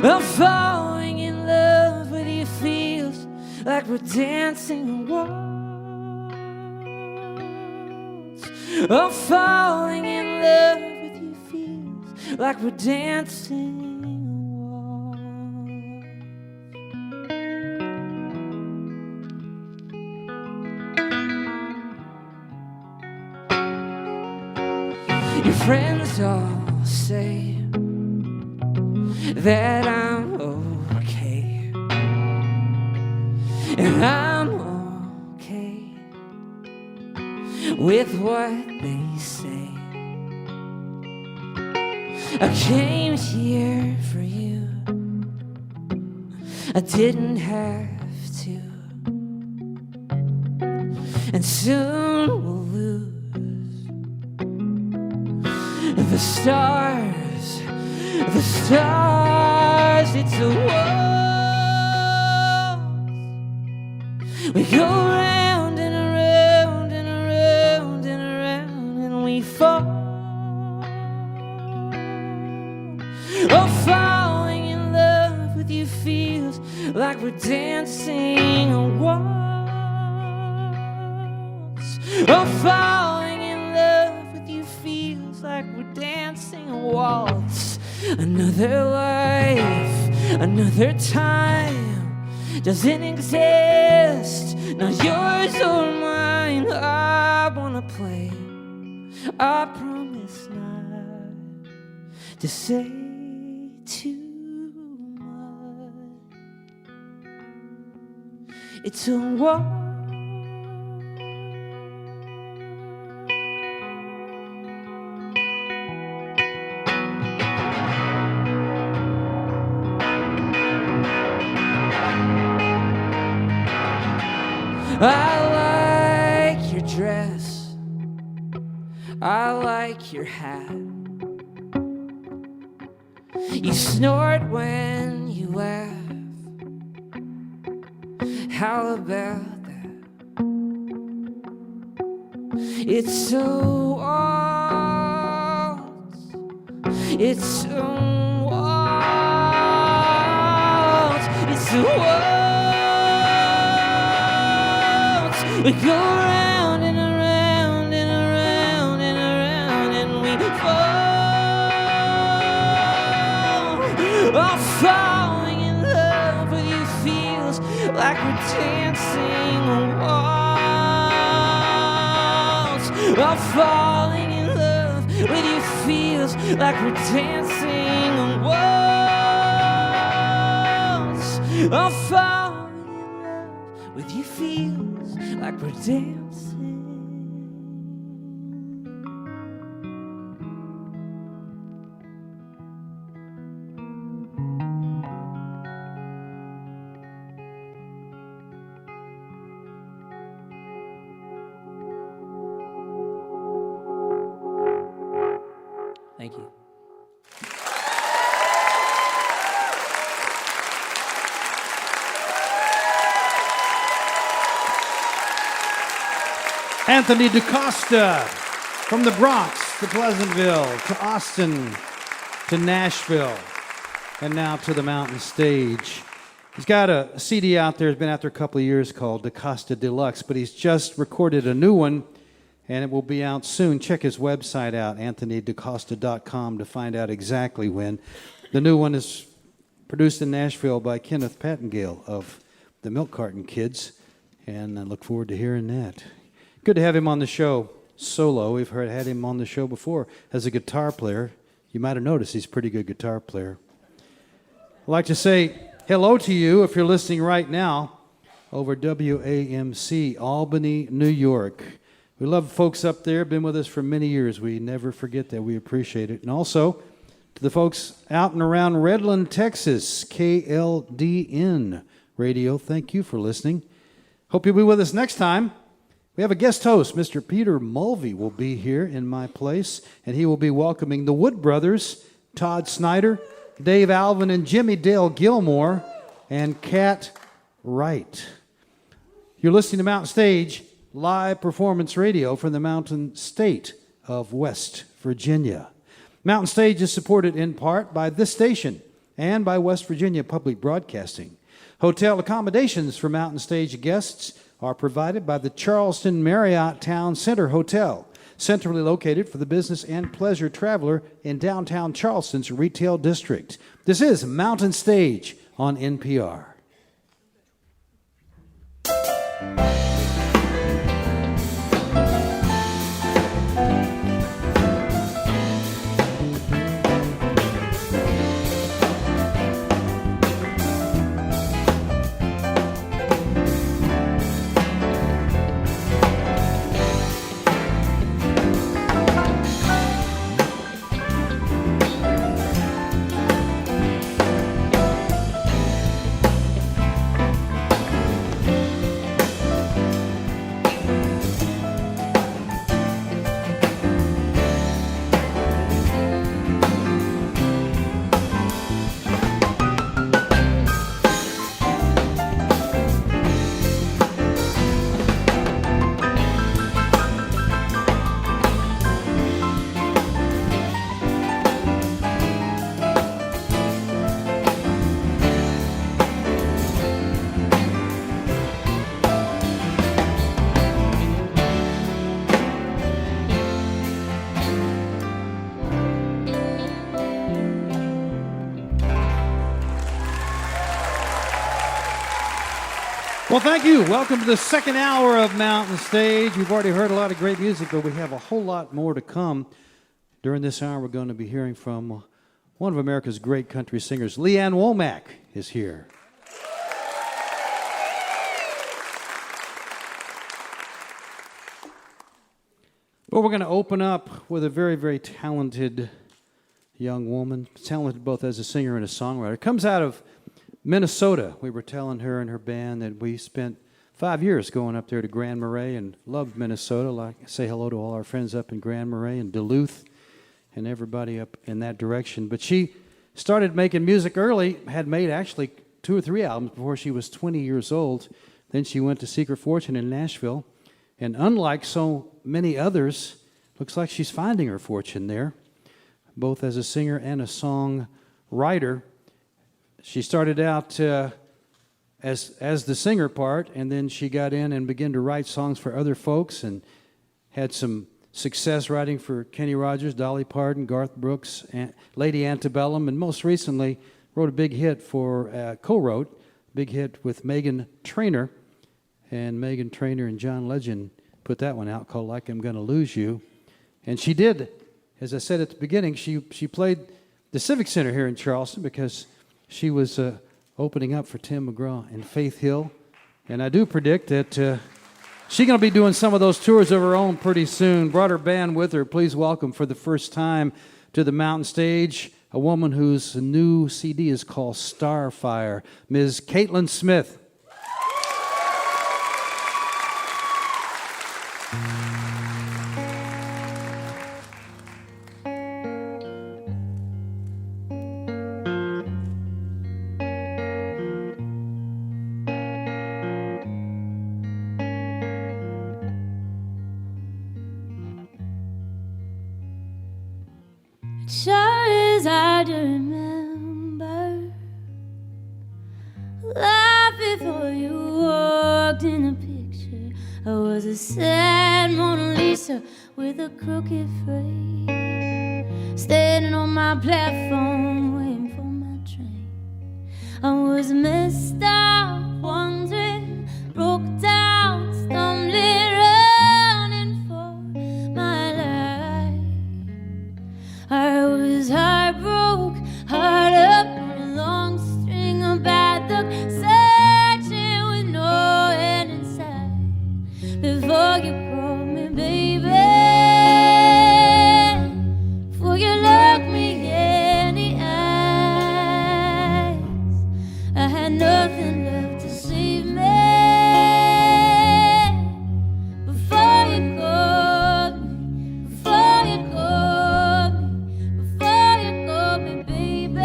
I'm falling in love with you, feels like we're dancing a waltz. I'm falling in love with you, feels like we're dancing. Your friends all say that I'm okay, and I'm okay with what they say. I came here for you, I didn't have to, and soon we'll lose. The stars, it's a waltz. We go round and around and around and around, and we fall. Oh, falling in love with you feels like we're dancing a waltz. Oh, falling in love with you feels like we're dancing a waltz. Another life, another time doesn't exist, not yours or mine. I wanna play, I promise not. to say too much. It's a war. I like your dress, I like your hat. You snort when you laugh. How about that? It's so old. It's so old. It's so old. We go round and around and around and around and we fall. Oh, falling in love with you feels like we're dancing on walls. Oh, falling in love with you feels like we're dancing on walls. Oh, falling in love with you feels like we're dancing. Thank you. Anthony DaCosta, from the Bronx to Pleasantville to Austin to Nashville and now to the Mountain Stage. He's got a CD out there, it's been out there a couple of years, called DaCosta Deluxe, but he's just recorded a new one and it will be out soon. Check his website out, anthonydacosta.com, to find out exactly when. The new one is produced in Nashville by Kenneth Pattengale of the Milk Carton Kids, and I look forward to hearing that. Good to have him on the show solo. We've had him on the show before as a guitar player. You might have noticed he's a pretty good guitar player. I'd like to say hello to you if you're listening right now over WAMC, Albany, New York. We love folks up there, been with us for many years. We never forget that. We appreciate it. And also to the folks out and around Redland, Texas, KLDN Radio, thank you for listening. Hope you'll be with us next time. We have a guest host, Mr. Peter Mulvey will be here in my place, and he will be welcoming the Wood Brothers, Todd Snyder, Dave Alvin, and Jimmy Dale Gilmore, and Cat Wright. You're listening to Mountain Stage, live performance radio from the Mountain State of West Virginia. Mountain Stage is supported in part by this station and by West Virginia Public Broadcasting. Hotel accommodations for Mountain Stage guests are provided by the Charleston Marriott Town Center Hotel, centrally located for the business and pleasure traveler in downtown Charleston's retail district. This is Mountain Stage on NPR. Well, thank you. Welcome to the second hour of Mountain Stage. We've already heard a lot of great music, but we have a whole lot more to come. During this hour, we're going to be hearing from one of America's great country singers. Leanne Womack is here. Well, we're going to open up with a very, very talented young woman, talented both as a singer and a songwriter. Comes out of Minnesota. We were telling her and her band that we spent 5 years going up there to Grand Marais and loved Minnesota. Like, say hello to all our friends up in Grand Marais and Duluth and everybody up in that direction. But she started making music early, had made actually 2 or 3 albums before she was 20 years old. Then she went to Secret Fortune in Nashville. And unlike so many others, looks like she's finding her fortune there, both as a singer and a songwriter. She started out as the singer part, and then she got in and began to write songs for other folks and had some success writing for Kenny Rogers, Dolly Parton, Garth Brooks, and Lady Antebellum, and most recently wrote a big hit co-wrote a big hit with Meghan Trainor. And Meghan Trainor and John Legend put that one out called Like I'm Gonna Lose You. And she did, as I said at the beginning, she played the Civic Center here in Charleston because she was opening up for Tim McGraw and Faith Hill. And I do predict that she's going to be doing some of those tours of her own pretty soon. Brought her band with her. Please welcome for the first time to the mountain stage a woman whose new CD is called Starfire, Ms. Caitlyn Smith. Sure as I do remember life before you walked in the picture. I was a sad Mona Lisa with a crooked face, standing on my platform waiting for my train. I was messed up, wandering, broke down, stumbling, running for my life. I was heartbroken, heart up on a long string of bad luck, searching with no end in sight. Before you called me, baby, before you looked me in the eyes, I had nothing left to save me. Before you called me, before you called me, before you called me, baby.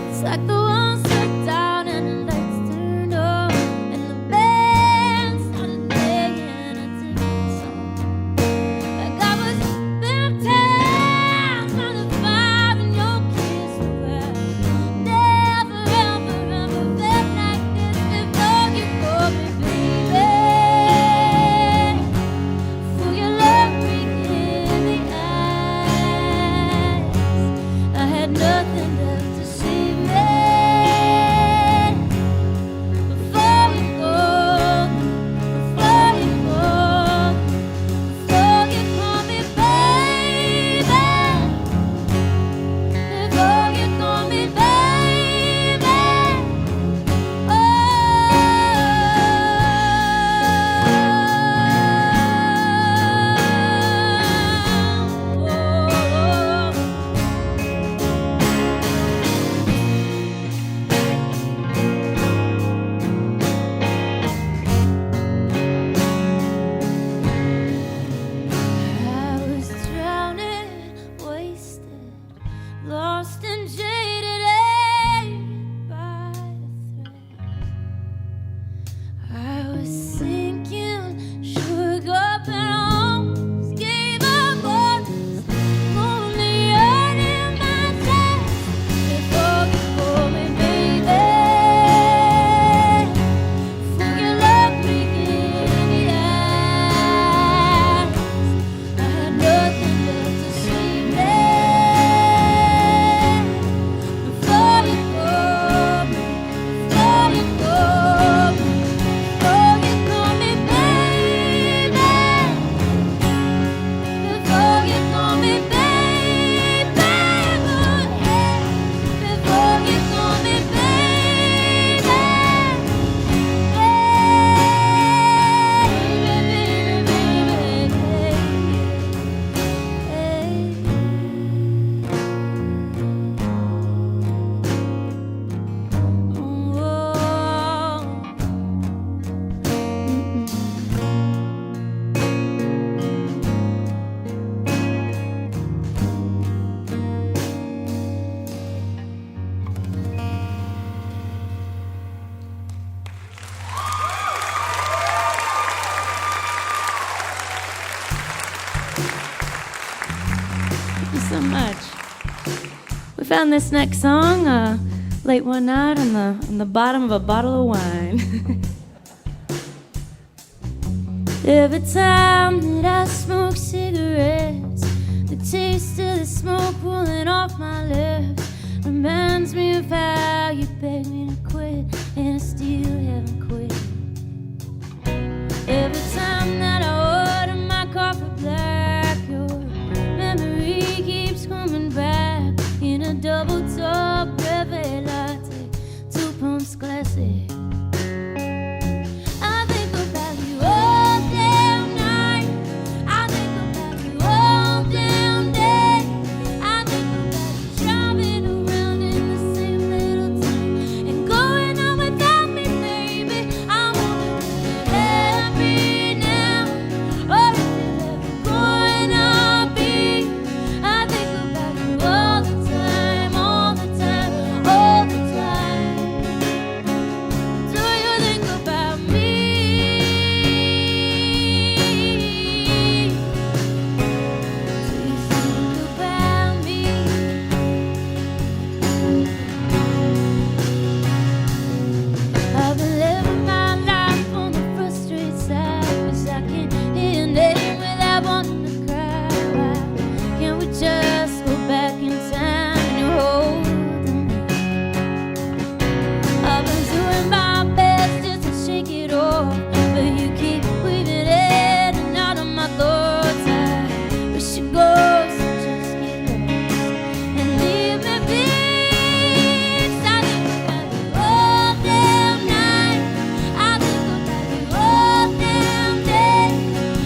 It's like the one sat down and the lights turned on and the band started playing a different song. Like I was baptized by the fire in your kiss. Never ever ever felt like this before you called me, baby. Before you looked me in the eyes, I had nothing left to save me. found this next song late one night on the bottom of a bottle of wine. Every time that I smoke cigarettes, the taste of the smoke pulling off my lips reminds me of how you begged me to quit, and I still haven't quit. Every time that I order my coffee black, your memory keeps coming back in a double top cafe latte, 2 pumps classic. I think about you all damn night. I think about you all damn day. I think about you driving around in the same little town and going on without me, baby. I wanna be happy now, or if you're ever gonna be. I think about you all the time, all the time, all the time. Do you think about me? Do you think about me? I've been living my life on the frustrated side, 'cause I can't hear your name without wanting to cry. Why can't we just go back in time and you're holding me? I've been doing my best just to shake it off, but you keep weaving in and out of my thoughts. I wish you go, so just get lost and leave me be. 'Cause I think about you all damn night. I think about you all damn day.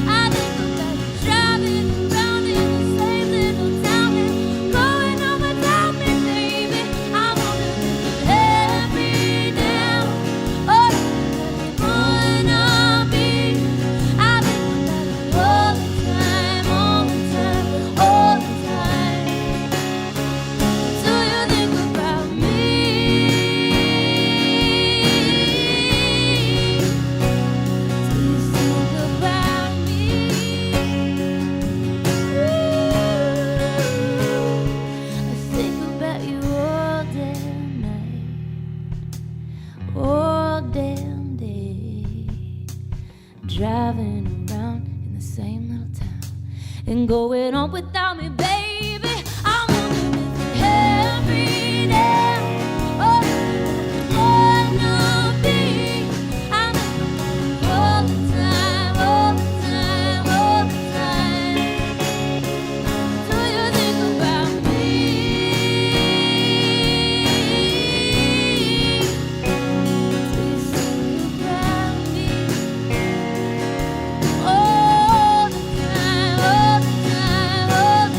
I think about you driving around in the same little town and going on without me, baby. I wanna be happy now, or if you're gonna be. I think about you all the time, all the time, all the time. Do you think about me? Do you think about me? I think about you all damn night, all damn day, driving around in the same little town and going on without me, baby. I wanna be happy now, or wanna be. I think about you all the time, all the time, all the time. Do you think about me? Do you think about me? All the time, all the time, all the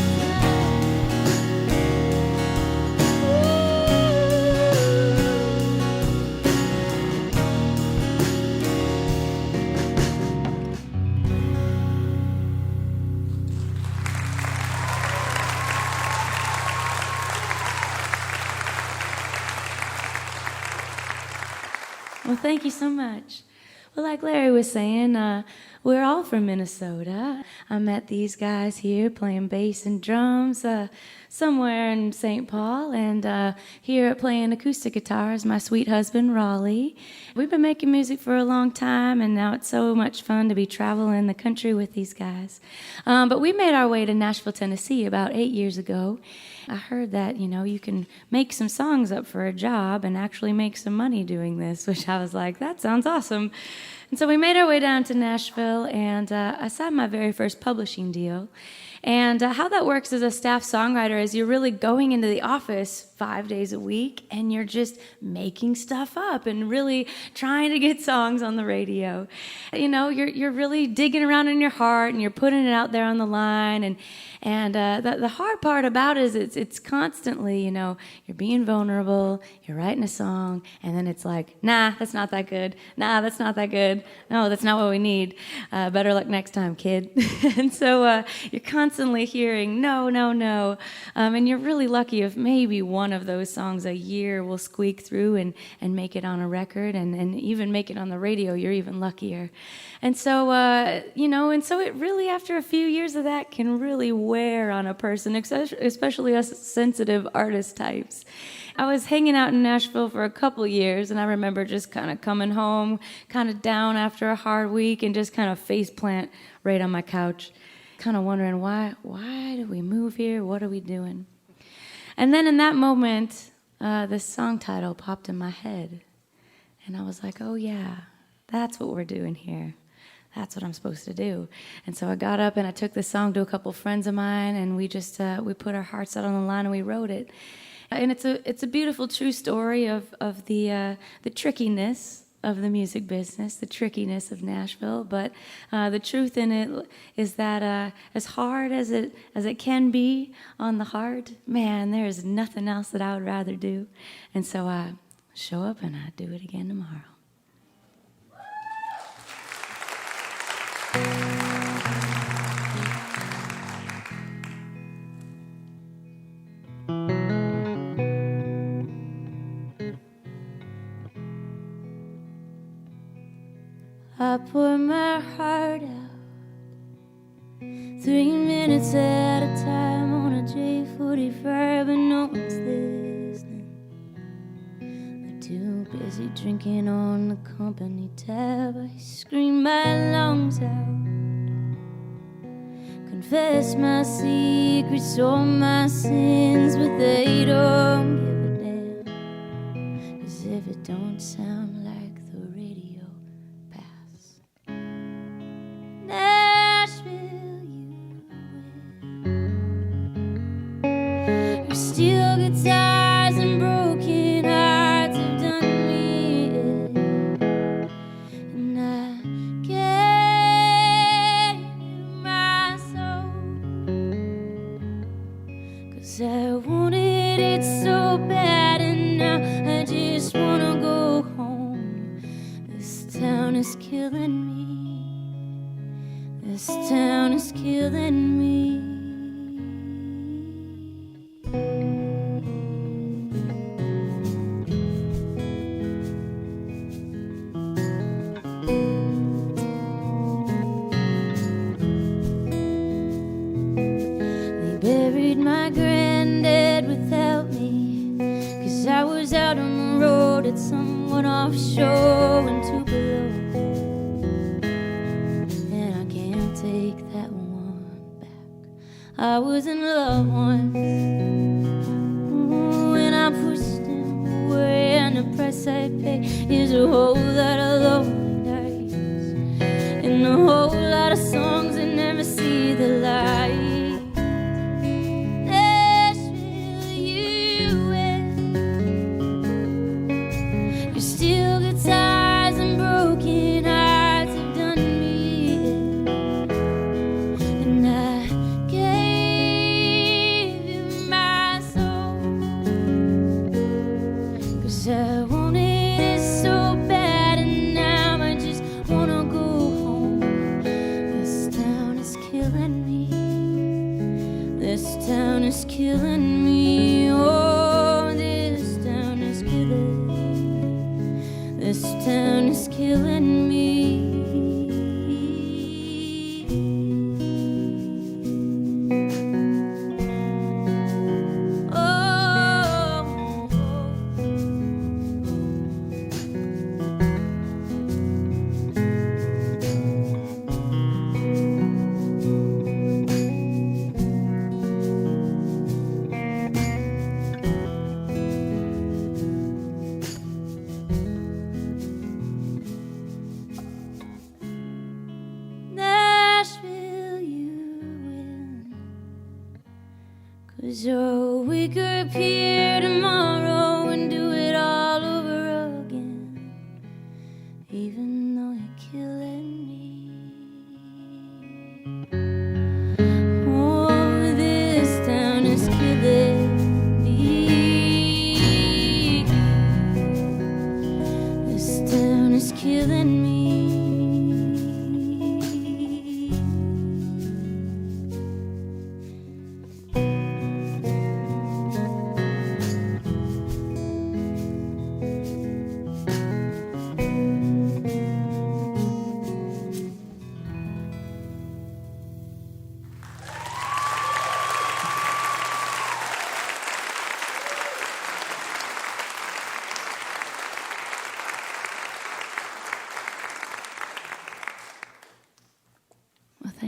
Well, thank you so much. Well, like Larry was saying, we're all from Minnesota. I met these guys here playing bass and drums somewhere in St. Paul, and here playing acoustic guitar is my sweet husband, Raleigh. We've been making music for a long time, and now it's so much fun to be traveling the country with these guys. But we made our way to Nashville, Tennessee about 8 years ago. I heard that, you can make some songs up for a job and actually make some money doing this, which I was like, that sounds awesome. And so we made our way down to Nashville, and I signed my very first publishing deal. And how that works as a staff songwriter is you're really going into the office 5 days a week, and you're just making stuff up and really trying to get songs on the radio. You're really digging around in your heart, and you're putting it out there on the line. And the hard part about it is it's constantly, you're being vulnerable, you're writing a song, and then it's like, nah, that's not that good. Nah, that's not that good. No, that's not what we need. Better luck next time, kid. And so you're constantly constantly hearing no, no, no. And you're really lucky if maybe one of those songs a year will squeak through and make it on a record and even make it on the radio. You're even luckier. And so, and so it really, after a few years of that, can really wear on a person, especially us sensitive artist types. I was hanging out in Nashville for a couple years, and I remember just kind of coming home, kind of down after a hard week, and just kind of face plant right on my couch, kind of wondering, why did we move here? What are we doing? And then in that moment, this song title popped in my head, and I was like, oh yeah, that's what we're doing here. That's what I'm supposed to do. And so I got up and I took this song to a couple friends of mine, and we just we put our hearts out on the line and we wrote it. And it's a beautiful, true story of the trickiness of the music business, the trickiness of Nashville. But the truth in it is that as hard as it can be on the heart, man, there is nothing else that I would rather do. And so I show up and I do it again tomorrow. I pour my heart out 3 minutes at a time on a J45, but no one's listening. They're too busy drinking on the company tab. I scream my lungs out, confess my secrets, all my sins, but they don't give a damn, 'cause if it don't sound like the radio pass, Nashville, you win. Your steel guitars and broken hearts have done me in, and I gave you my soul, 'cause I wanted it so bad, and now I just wanna go home. This town is killing me. This town is killing me. They buried my granddad without me, 'cause I was out on the road at someone offshore and two below. And I can't take that one back. I was in love once. Ooh, and I pushed him away, and the price I pay is a whole lot of lonely nights and a whole lot of songs that never see the light. Nashville, you win. Your steel guitars and broken hearts have done me in, and I gave you my soul, 'cause I wanted it so bad, and now I just wanna go home. This town is killing me. This town is killing me. Oh, this town is killing me. This town is killing me. Nashville, you win. 'Cause oh, we could appear tomorrow and do it all over again, even though you're killing me. Oh, this town is killing me. This town is killing me.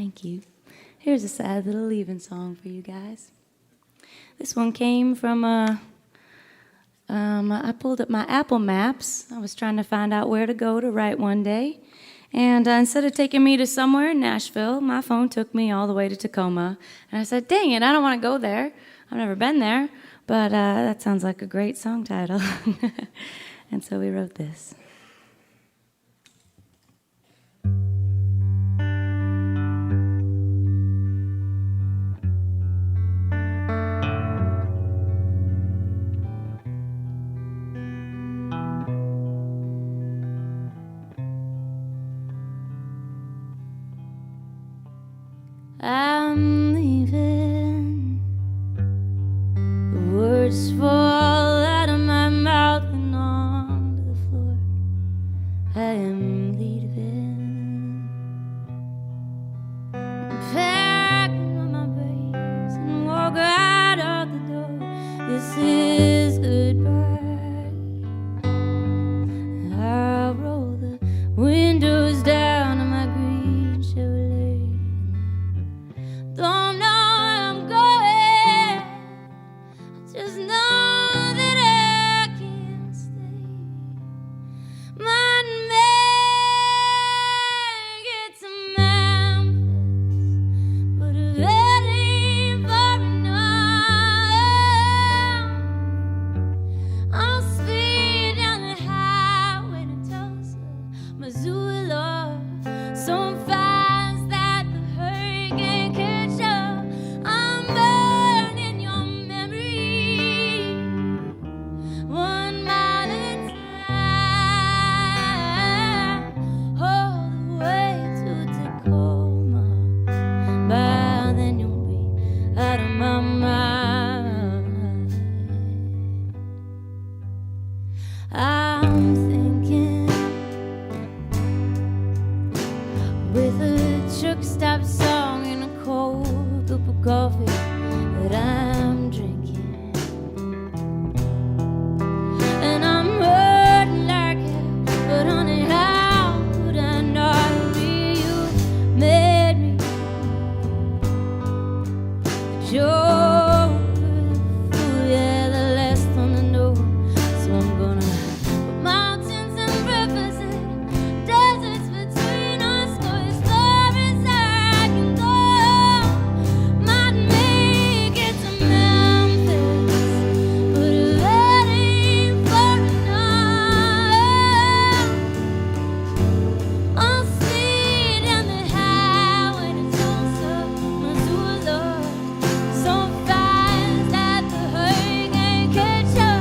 Thank you. Here's a sad little leaving song for you guys. This one came from I pulled up my Apple Maps. I was trying to find out where to go to write one day. And instead of taking me to somewhere in Nashville, my phone took me all the way to Tacoma. And I said, dang it, I don't want to go there. I've never been there. But that sounds like a great song title. And so we wrote this. I'm leaving. The words fall out of my mouth and onto the floor. I am leaving. I'm packing up my bags and walk out of the door. This is goodbye. I'll roll the windows down on my green Chevrolet. Don't know where I'm going, just know that I can't stay. Might make it to Memphis, but if that ain't far enough, I'll speed down the highway to Tulsa, Missoula, so fast that the hurricane can. I'm burning your memory 1 mile at a time, all the way to Tacoma. By then you'll be out of my mind. I'm thinking with a truck stop song and a cold cup of coffee that I'm drinking, and I'm hurting like hell, but honey, how could I not be? You made me a joke, fool, yeah, the last one to know. So I'm gonna put mountains and rivers and deserts between us, go as far as I can go. Might make it to Memphis, but if that ain't far enough, I'll speed down the highway to Tulsa, Missoula, so fast that the hurricane can show.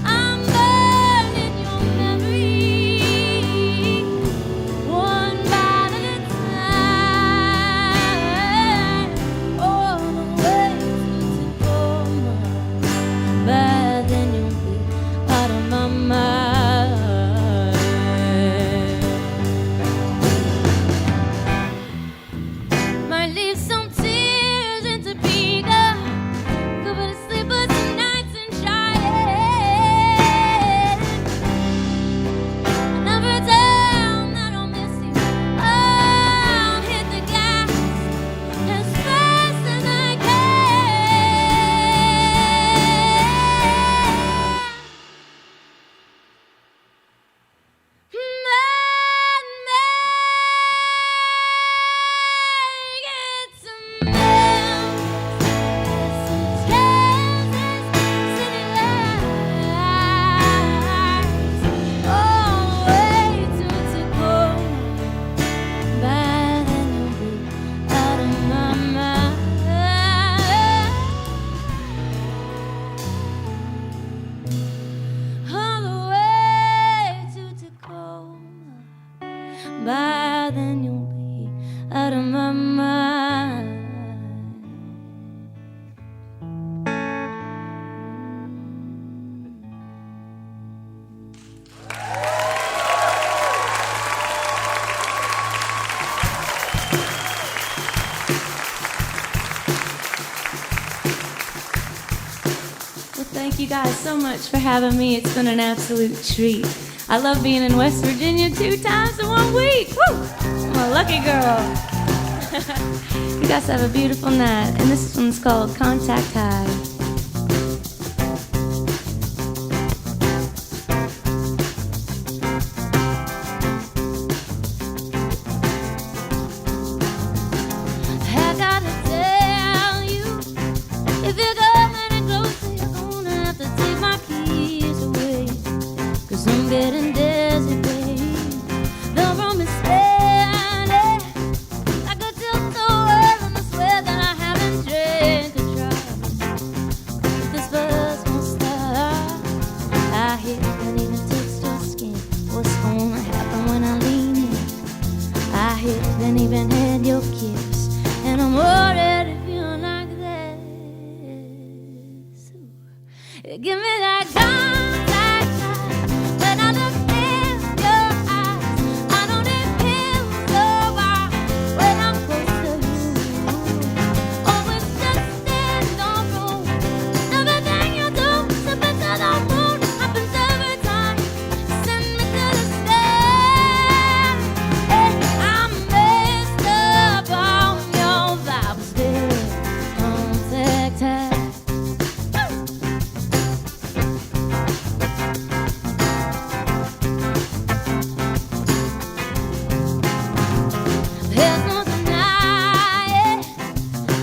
I'm burning your memory 1 mile at a time, all the way to Tacoma. By then you'll be out of my mind. Might leave some tears in Topeka, couple of sleepless nights in Cheyenne. And every time that I'll miss you, I'll hit the gas as fast as I can. Might make it to Memphis, Kansas City lights, all the way to Tacoma. By then you'll be out of my mind. All the way to Tacoma. By then you'll be out of my mind. Well, thank you guys so much for having me. It's been an absolute treat. I love being in West Virginia 2 times in 1 week. Woo! I'm a lucky girl. You guys have a beautiful night. And this one's called Contact High. I gotta tell you, if you come any closer, you're gonna have to take my keys away. 'Cause I'm getting dizzy, babe. The room is steady, like a tilt so early, and I swear that I haven't drank a drop. But this buzz won't stop. I hear it and even touch your skin. What's gonna happen when I lean in? I hear it and even had your kiss. And I'm already feeling like this. Give me that contact high. When I look in your eyes, I don't need pills or wine. When I'm close to you, always just stand on room. Everything you do, slip into the moon. Happens every time. Send me to the sky. Hey, I'm messed up on your vibes, baby. Contact high. There's no denying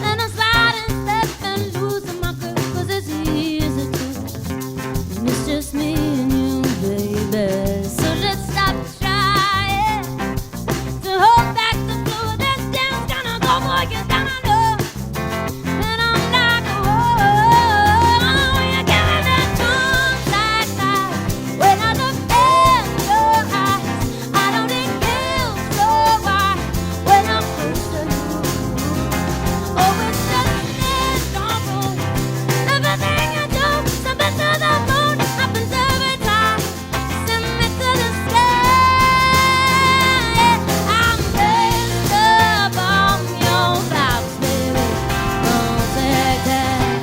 that I'm sliding, stepping, losing my grip, 'cause it's easy to. And it's just me and you, baby. So let's stop trying to hold back the flow. This damn's gonna go for you, gonna know. And I'm like, oh, you give me that contact high. When I look in your eyes, I don't need pills or wine. When I'm close to you, always just stand on room. Everything you do, step into the moon. Happens every time. Send me to the sky. I'm messed up on your vibes, baby. Contact high.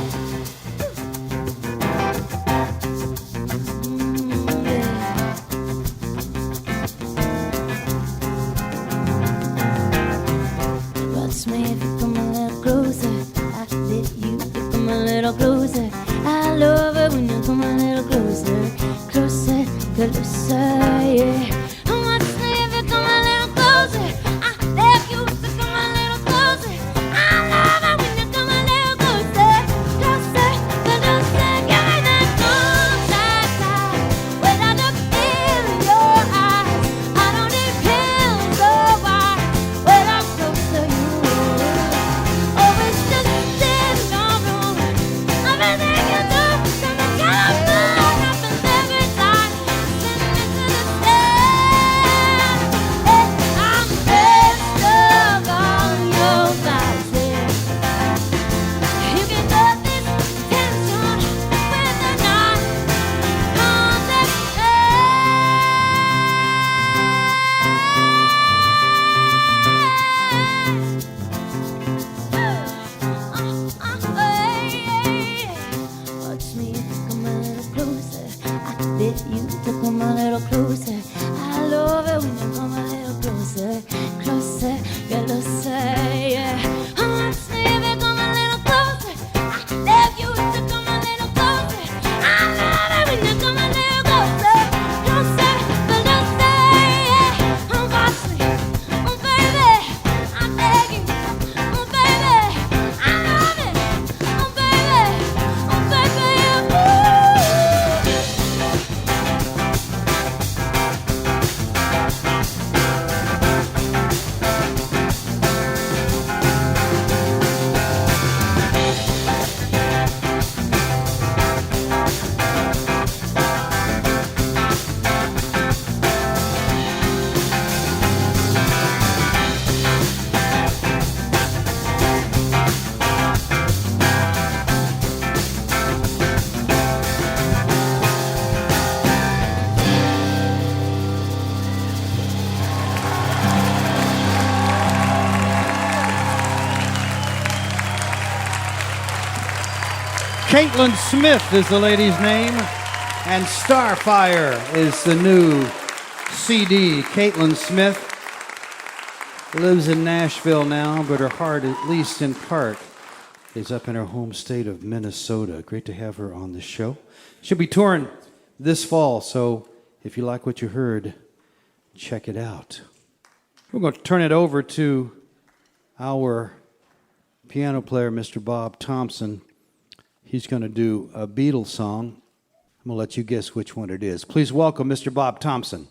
Watch me if you come a little closer. I let you come a little closer. I love it when you come a little closer, closer, closer, yeah. Watch me if you come a little closer. I let you come a little closer. I love it when you come a little closer, closer, closer. Give me that contact high. When I look in your eyes, I don't need pills or wine. When I'm close to you, always just stand on room. Everything you do, something kind of good happens every time. Send me to the sky. Hey, I'm messed up on your vibes, yeah. You can cut this tension with a knife. Contact Watch me come a little closer. I bet you to come a little closer. I love it when you come a little closer, closer, closer, yeah. Watch me if you come a little closer. I love you to come a little closer. I love it when you come a little closer, closer, closer, yeah. Watch me, oh baby, I'm begging, oh baby, I love it, oh baby, oh baby, ooh. Caitlyn Smith is the lady's name, and Starfire is the new CD. Caitlyn Smith. Lives in Nashville now, but her heart, at least in part, is up in her home state of Minnesota. Great to have her on the show. She'll be touring this fall, so if you like what you heard, check it out. We're going to turn it over to our piano player, Mr. Bob Thompson. He's going to do a Beatles song. I'm going to let you guess which one it is. Please welcome Mr. Bob Thompson.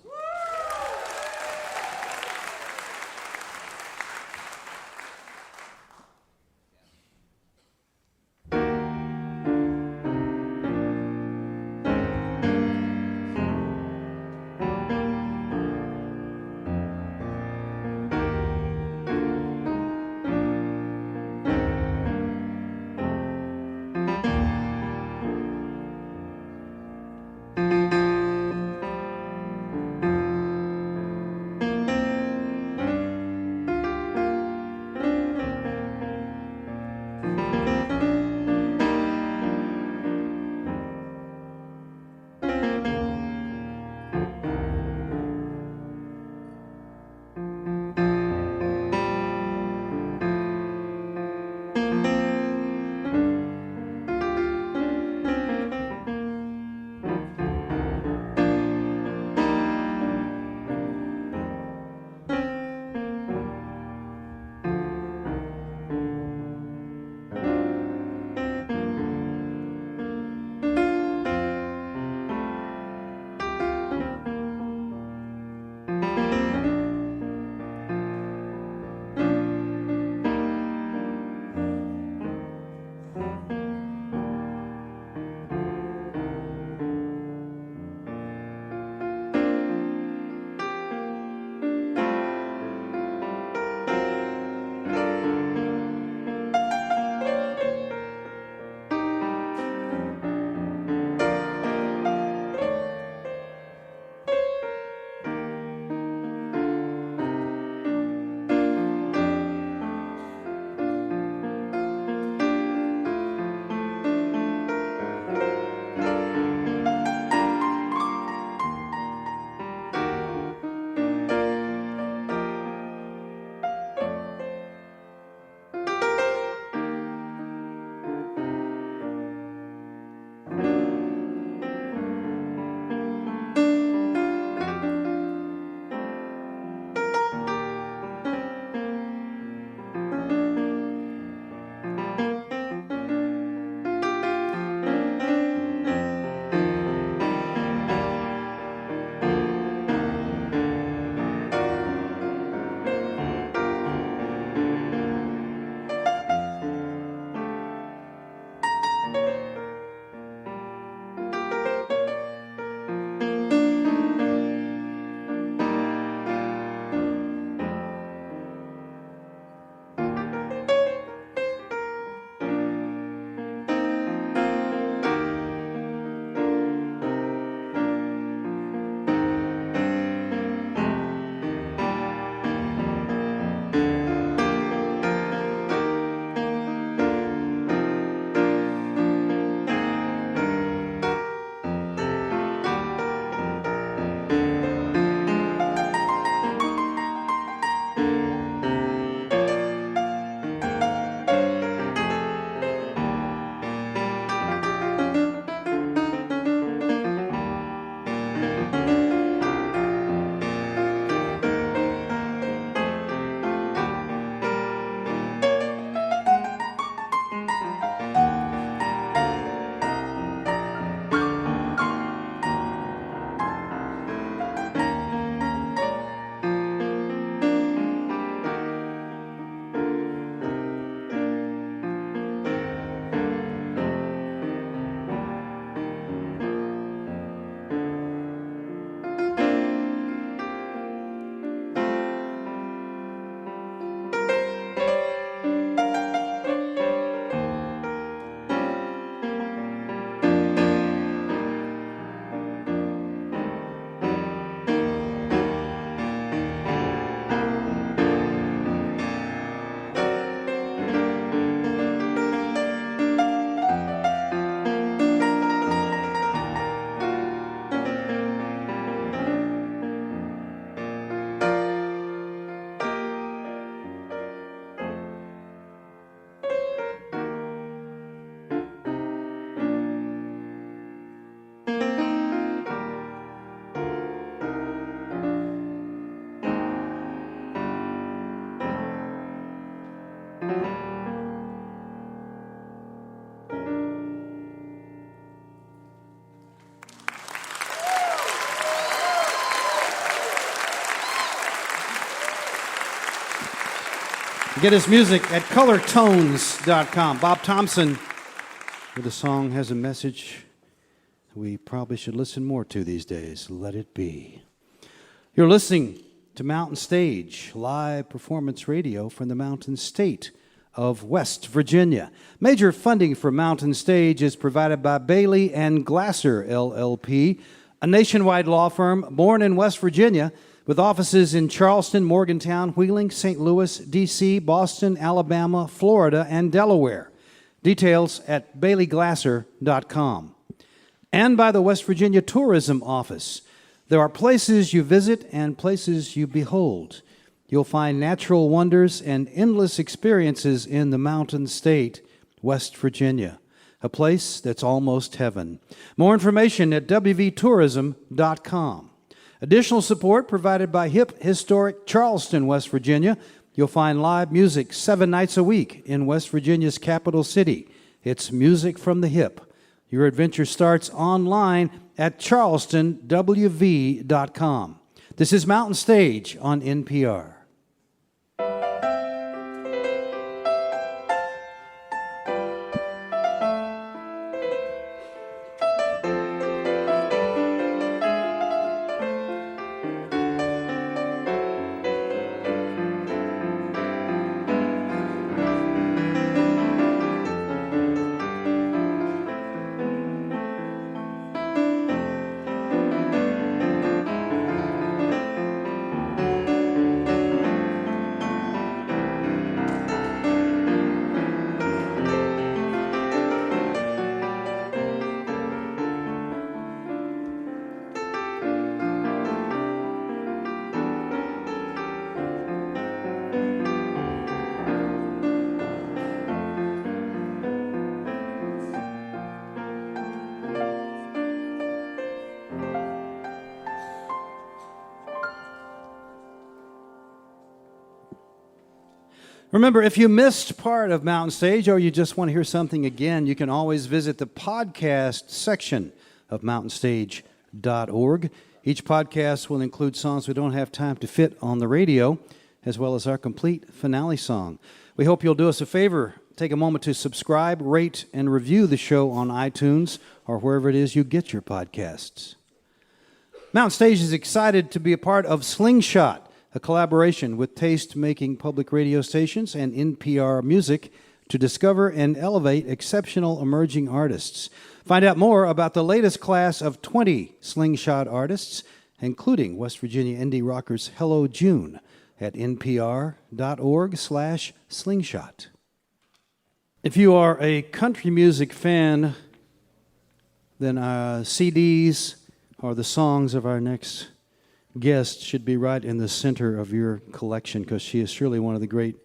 Get his music at colortones.com. Bob Thompson with a song has a message we probably should listen more to these days. Let it be. You're listening to Mountain Stage, live performance radio from the Mountain State of West Virginia. Major funding for Mountain Stage is provided by Bailey and Glasser, LLP, a nationwide law firm born in West Virginia with offices in Charleston, Morgantown, Wheeling, St. Louis, D.C., Boston, Alabama, Florida, and Delaware. Details at baileyglasser.com. And by the West Virginia Tourism Office. There are places you visit and places you behold. You'll find natural wonders and endless experiences in the Mountain State, West Virginia, a place that's almost heaven. More information at wvtourism.com. Additional support provided by Hip Historic Charleston, West Virginia. You'll find live music 7 nights a week in West Virginia's capital city. It's Music from the Hip. Your adventure starts online at charlestonwv.com. This is Mountain Stage on NPR. Remember, if you missed part of Mountain Stage or you just want to hear something again, you can always visit the podcast section of mountainstage.org. Each podcast will include songs we don't have time to fit on the radio, as well as our complete finale song. We hope you'll do us a favor. Take a moment to subscribe, rate, and review the show on iTunes or wherever it is you get your podcasts. Mountain Stage is excited to be a part of Slingshot, a collaboration with taste-making public radio stations and NPR Music to discover and elevate exceptional emerging artists. Find out more about the latest class of 20 Slingshot artists, including West Virginia indie rockers Hello June, at npr.org/slingshot. If you are a country music fan, then CDs or the songs of our next guest should be right in the center of your collection, because she is surely one of the great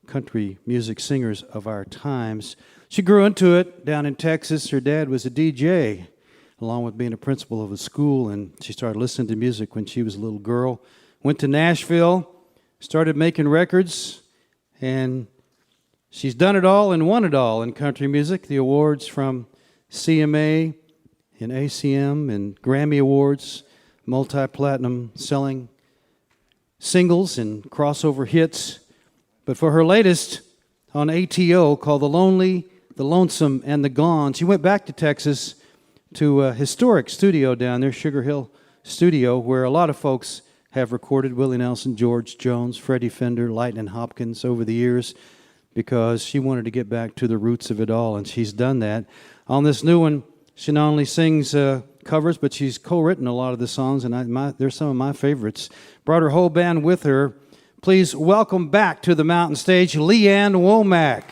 country music singers of our times. She grew into it down in Texas. Her dad was a DJ, along with being a principal of a school, and she started listening to music when she was a little girl. Went to Nashville, started making records, and she's done it all and won it all in country music. The awards from CMA and ACM and Grammy Awards, multi-platinum selling singles and crossover hits. But for her latest on ATO, called The Lonely, The Lonesome, and The Gone, she went back to Texas to a historic studio down there, Sugar Hill Studio, where a lot of folks have recorded: Willie Nelson, George Jones, Freddie Fender, Lightning Hopkins over the years, because she wanted to get back to the roots of it all, and she's done that. On this new one, she not only sings covers, but she's co-written a lot of the songs, and they're some of my favorites. Brought her whole band with her. Please welcome back to the Mountain Stage, Leanne Womack.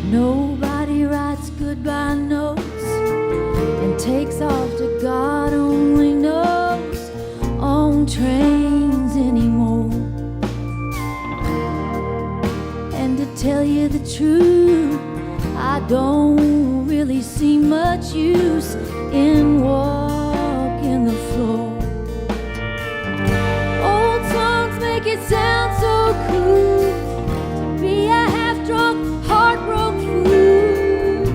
Nobody writes goodbye notes and takes off to God only knows, on trains in true, I don't really see much use in walking the floor. Old songs make it sound so cool to be a half-drunk, heartbroken fool.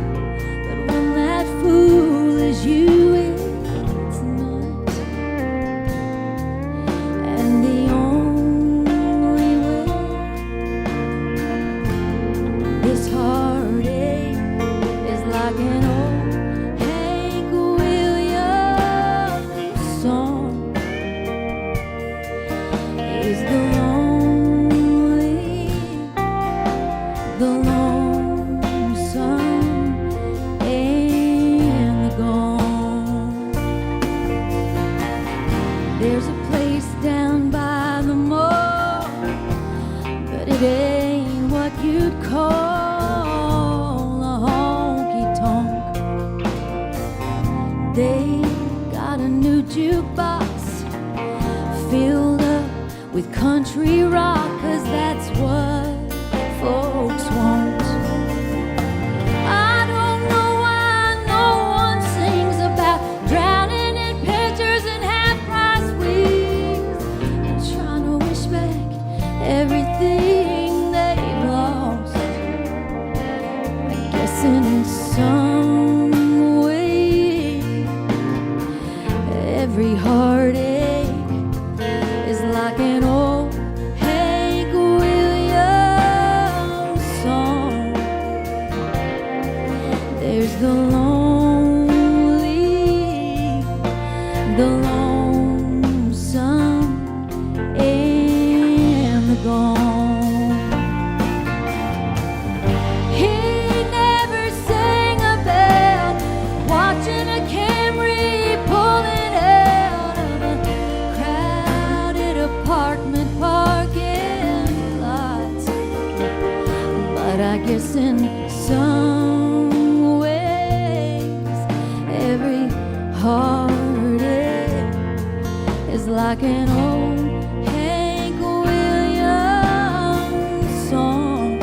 But when that fool is you, it's not. And the only way this heartache is like an old Hank Williams song is the lonesome and the gone. There's a place down by the mall, but it ain't what you'd call a honky-tonk. They got a new jukebox filled up with country rock, 'cause that's what folks want. I don't know why no one sings about drowning in pictures and half-price wigs and trying to wish back everything they've lost. I guess in some way every heartache is like an old Hank Williams song. There's the lonesome, and the gone. He never sang about watching a Camry pulling out of a crowded apartment parking lot. But I guess in some ways every heartache is like an old Hank Williams song.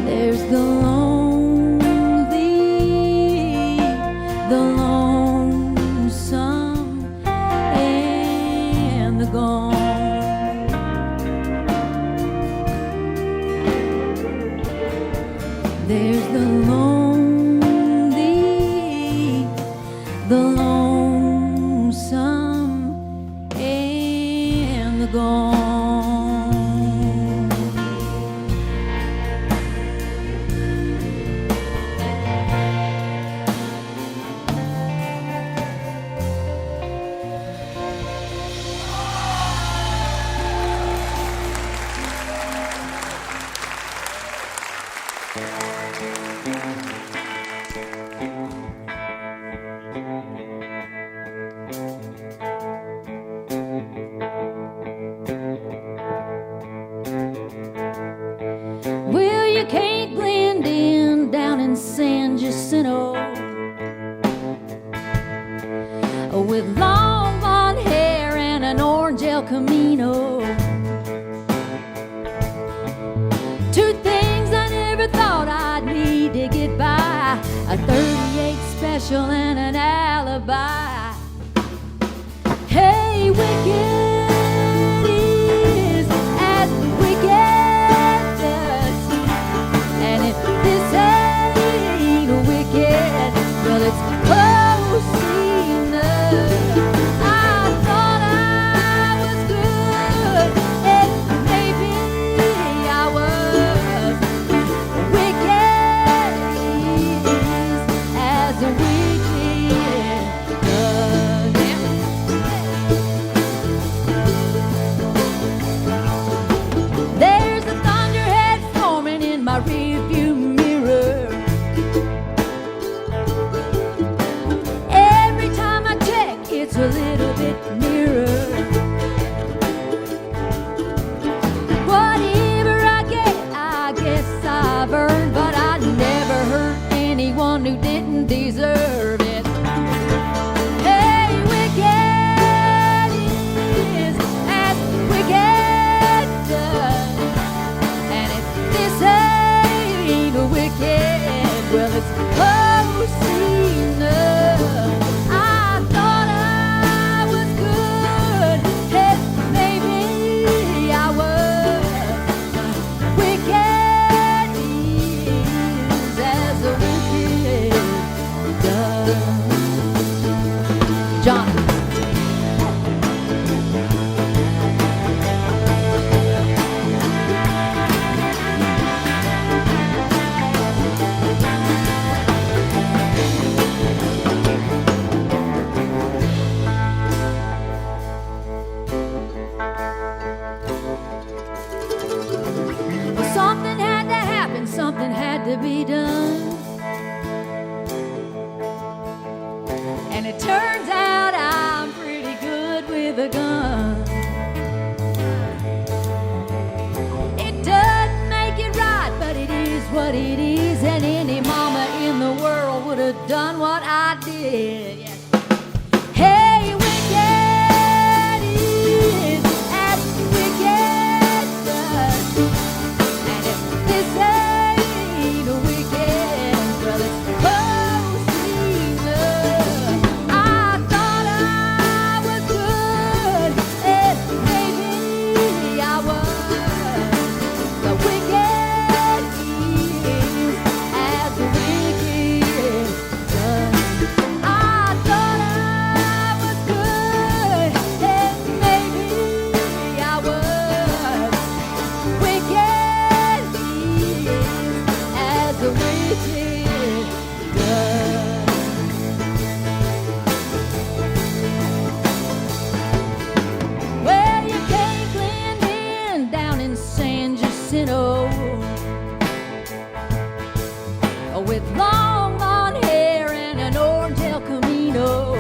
There's the lonesome, and the gone. There's the lonesome, and the gone. Well, you can't blend in down in San Jacinto with long blonde hair and an orange El Camino. Two things I never thought I'd need to get by: a 38 special and an alibi. Hey, wicked is as wicked does. And if this ain't wicked, well, it's close enough. I thought I was good, and maybe I was. Wicked is as wicked does. There's a thunderhead forming in my rearview mirror. Every time I check, it's a little bit nearer. Whatever I get, I guess I've earned, but I never hurt anyone who didn't deserve it. Hey, wicked is as wicked does. And if this John. Something had to happen, something had to be done. And it turns out I'm pretty good with a gun. It doesn't make it right, but it is what it is. And any mama in the world would have done what I did. Yeah. Hey, wicked is as wicked does. And if this ain't a wicked, well, it's close enough. I thought I was good, and maybe I was. The wicked is as wicked does. I thought I was good, and maybe I was. Wicked is as the wicked does. Well, you can't blend in down in San Jacinto with long blonde hair and an orange El Camino.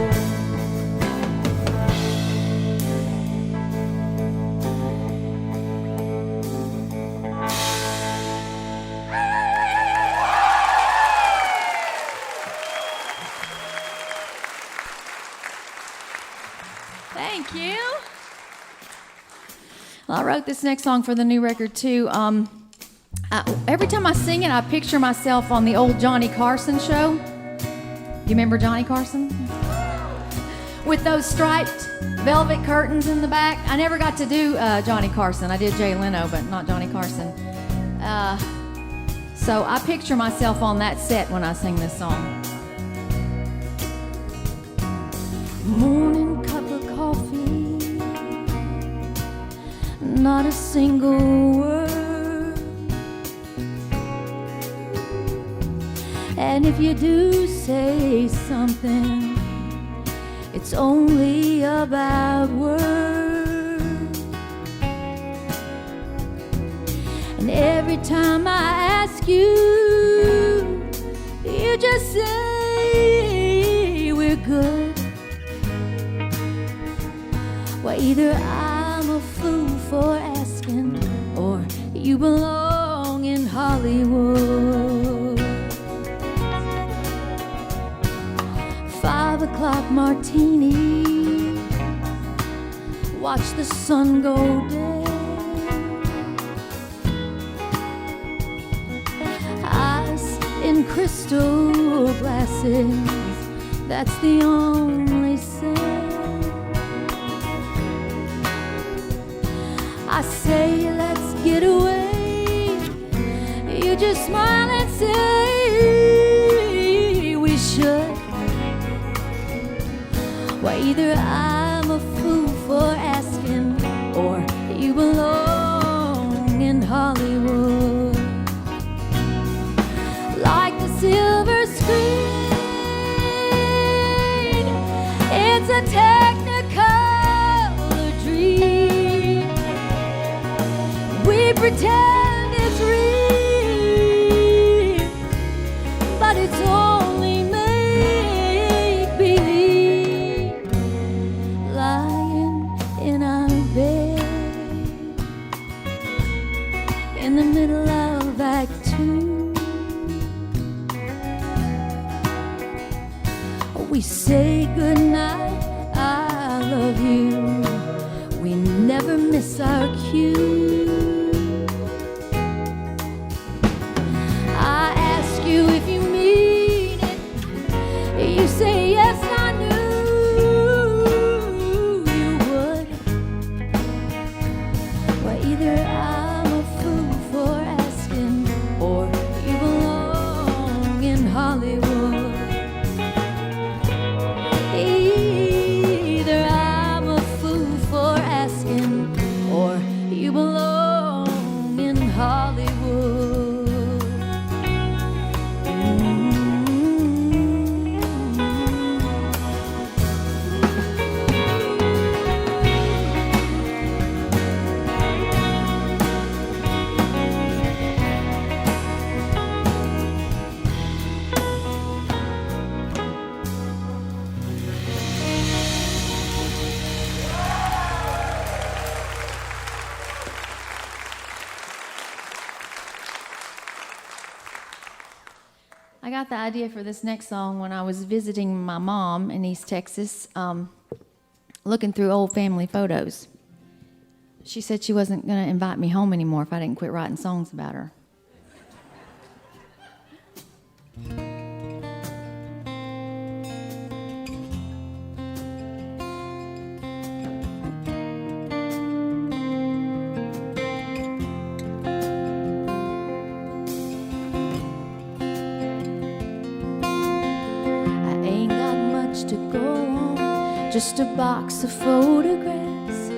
Thank you. Well, I wrote this next song for the new record too. Every time I sing it, I picture myself on the old Johnny Carson show. You remember Johnny Carson? With those striped velvet curtains in the back. I never got to do Johnny Carson. I did Jay Leno, but not Johnny Carson. So I picture myself on that set when I sing this song. Morning cup of coffee, not a single word. And if you do say something, it's only about words. And every time I ask you, you just say we're good. Well, either I'm a fool for asking, or you belong in Hollywood. 5 o'clock martini, watch the sun go down. Ice in crystal glasses, that's the only sound. I say, let's get away. You just smile and say we should. Well, either I'm a fool for asking, or you belong in Hollywood. Like the silver screen, it's a technicolor dream. We pretend it's real, but it's only make-believe. Lying in our bed in the middle of Act 2, we say goodnight, I love you. We never miss our cue. I ask you if you mean it. You say yes, I knew you would. Well, either I'm a fool for asking, or you belong in Hollywood. got the idea for this next song when I was visiting my mom in East Texas, looking through old family photos. She said she wasn't going to invite me home anymore if I didn't quit writing songs about her. To go on, just a box of photographs,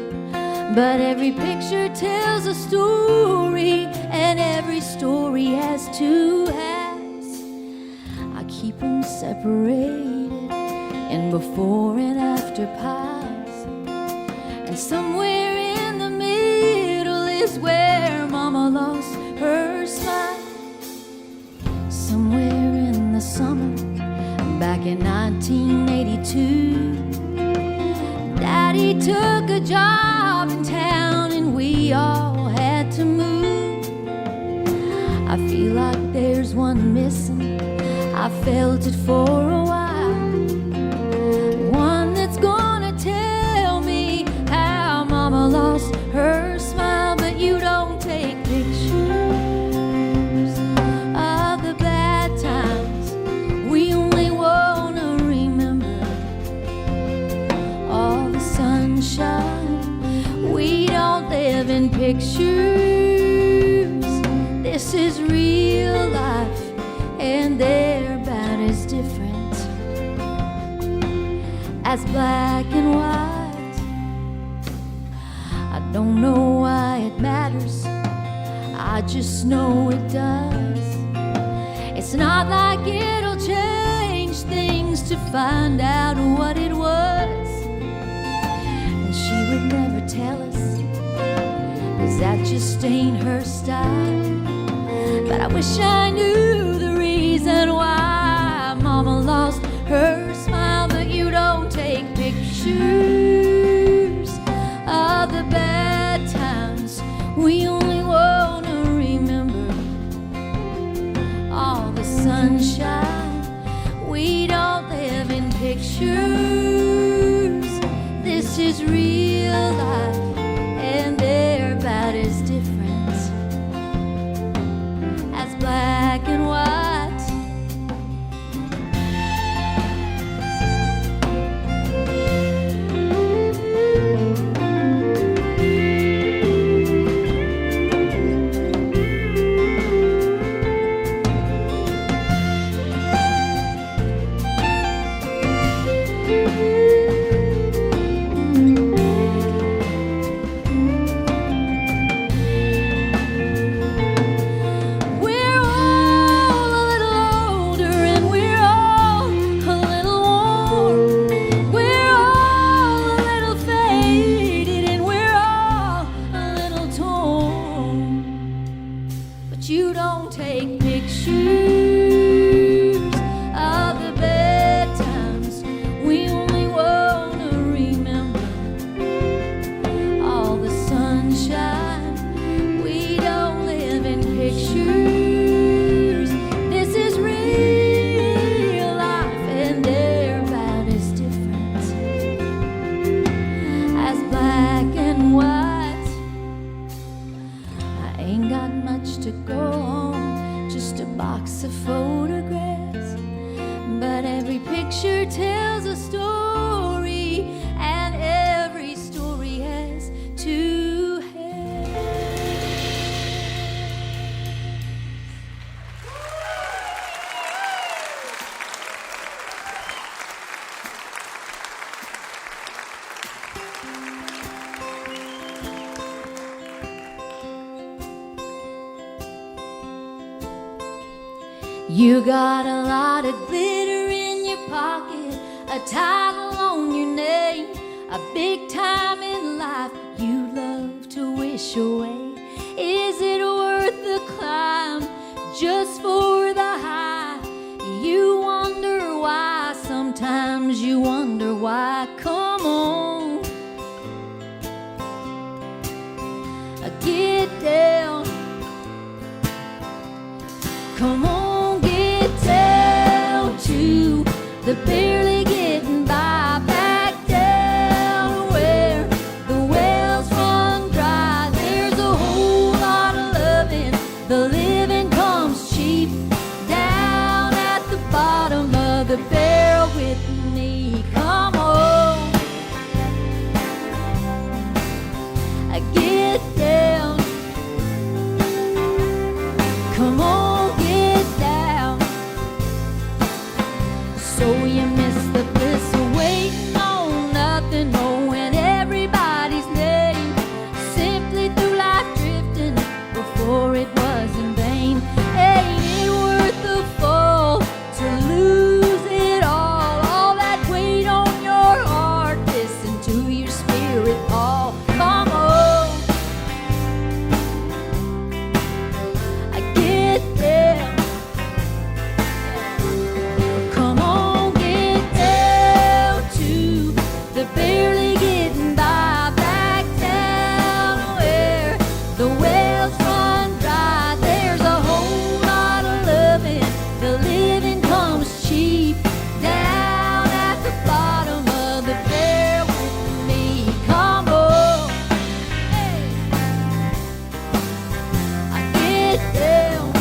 but every picture tells a story, and every story has two halves. I keep them separated in before and after piles, and somewhere in the middle is where Mama lost her smile. Somewhere in the summer back in 1982, Daddy took a job in town and we all had to move. I feel like there's one missing, I felt it for a while. One that's gonna tell me how Mama lost her smile. But you don't take pictures of the bad times, we only wanna remember all the sunshine. We don't live in pictures, this is real life, and they're about as different as black and white. I don't know why it matters, I just know it does. It's not like it'll change things to find out what it was. And she would never tell us, 'cause that just ain't her style. But I wish I knew the reason why Mama lost her smile. But you don't take pictures of the bad times, we only wanna remember all the sunshine. We don't live in pictures, this is real life, and they're about as different as black and white. You got a lot of glitter in your pocket, a title on your name, a big time in life you love to wish away. Is it worth the climb just for the high? You wonder why, sometimes you wonder why. Come on, get down. Come on, get down. but barely getting by. Back down where the wells run dry, there's a whole lot of loving. The living comes cheap. Down at the bottom of the barrel with me. Come on, I get down. Come on, get down. So you miss the bliss of waiting on nothing, knowing everybody's name, simply through life drifting before it was in vain. Ain't it worth the fall to lose it all that weight on your heart? Listen to your spirit call. Come on, I get down. Come on, get down to the barely getting by. Back down where the wells run dry, there's a whole lot of loving. The living comes cheap. Down at the bottom of the barrel with me. Come on, hey, I get down.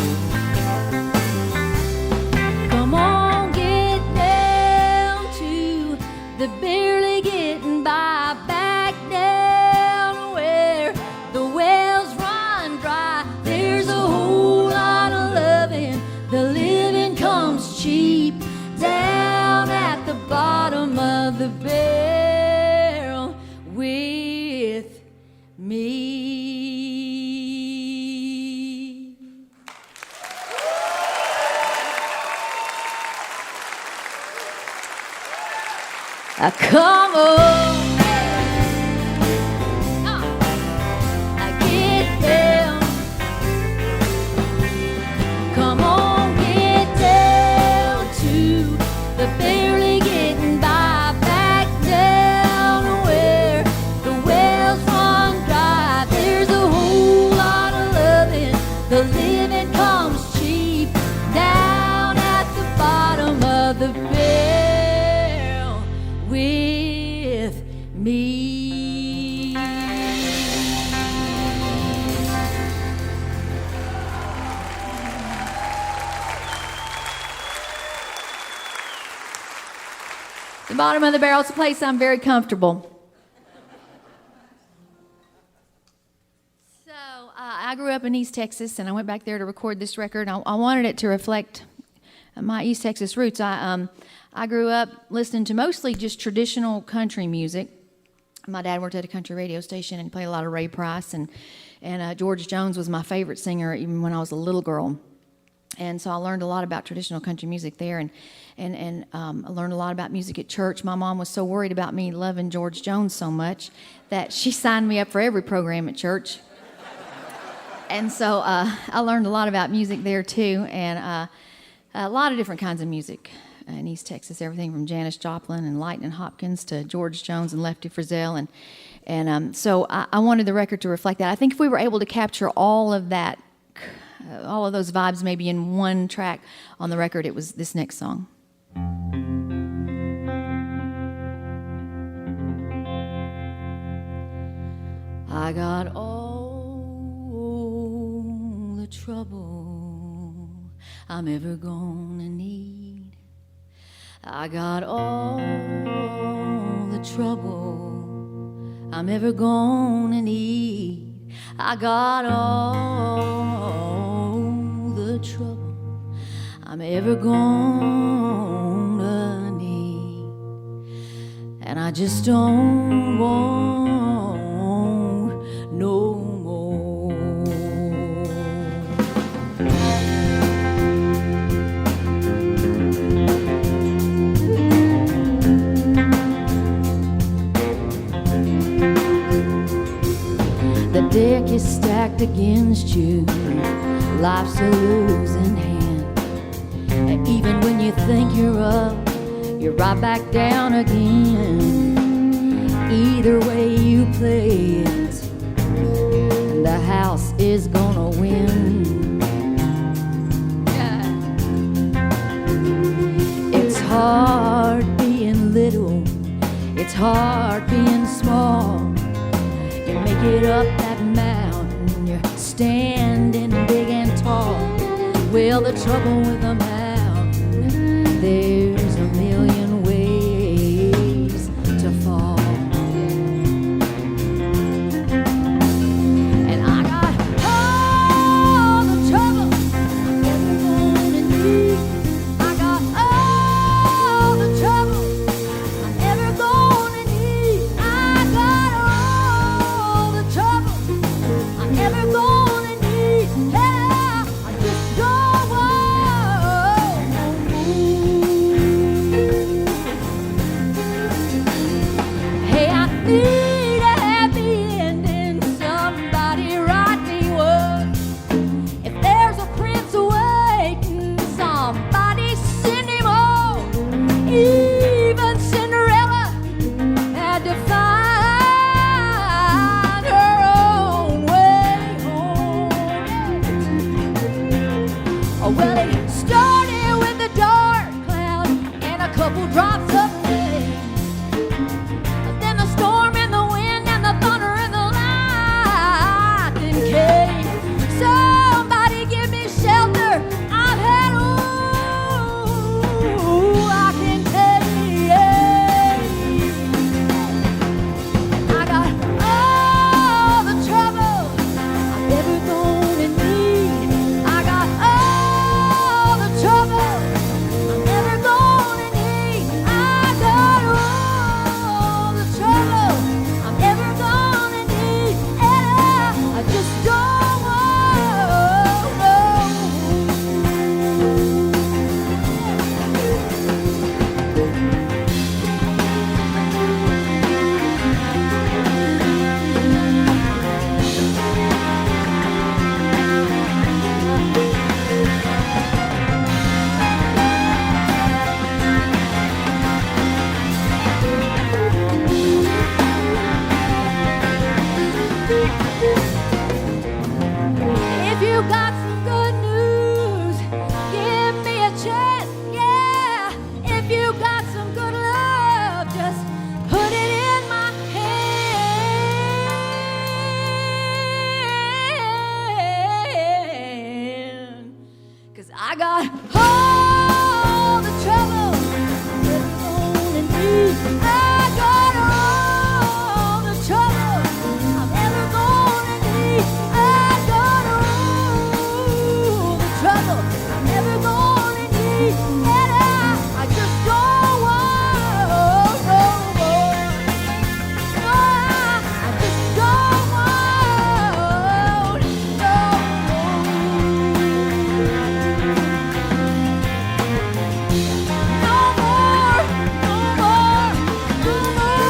Come on, get down to the barely getting by. Back down where the wells run dry, there's a whole lot of loving. The living comes cheap. Down at the bottom of the barrel with me. Come on, I get down. Come on, get down to the barely getting by. Back down where the wells run dry, there's a whole lot of loving. The living comes cheap. Down at the bottom of the barrel with me. The bottom of the barrel is a place I'm very comfortable. So I grew up in East Texas, and I went back there to record this record. I wanted it to reflect my East Texas roots. I grew up listening to mostly just traditional country music. My dad worked at a country radio station and played a lot of Ray Price, and George Jones was my favorite singer even when I was a little girl. And so I learned a lot about traditional country music there, and I learned a lot about music at church. My mom was so worried about me loving George Jones so much that she signed me up for every program at church. And so I learned a lot about music there too, and a lot of different kinds of music in East Texas, everything from Janis Joplin and Lightning Hopkins to George Jones and Lefty Frizzell, and so I wanted the record to reflect that. I think if we were able to capture all of that, all of those vibes maybe in one track on the record, it was this next song. I got all the trouble I'm ever gonna need. I got all the trouble I'm ever gonna need. I got all the trouble I'm ever gonna need, and I just don't want no more. The deck is stacked against you, life's a losing hand. And even when you think you're up, you're right back down again. Either way you play it, the house is gonna win. Yeah. It's hard it up that mountain, you're standing big and tall. Well, the trouble with the mountain, there's a million ways to fall. And I got all the trouble I'm ever gonna need. I got all the trouble I'm ever gonna need. I got all the trouble I'm ever gonna need. Yeah, I just don't want no more. Hey, I need a happy ending. Somebody write me word. If there's a prince waiting, somebody send him home. Even Cinderella had to find her own way home. Oh, well, it started with a dark cloud and a couple drops of rain. Then the storm and the wind and the thunder and the lightning came. Somebody give me shelter. I've had all I can take. I got all the trouble I'm ever gonna need. I got all the trouble I'm ever gonna need. I got all the trouble I'm ever gonna need. And I just don't want no. If you got some good news, give me a chance, yeah. If you got some good love, just put it in my hand. 'Cause I got all the trouble I'm ever gonna need. I got all the trouble I'm ever gonna need. I got all the trouble I'm ever gonna need. And I just don't want no more. No, I just don't want no more. No more, no more.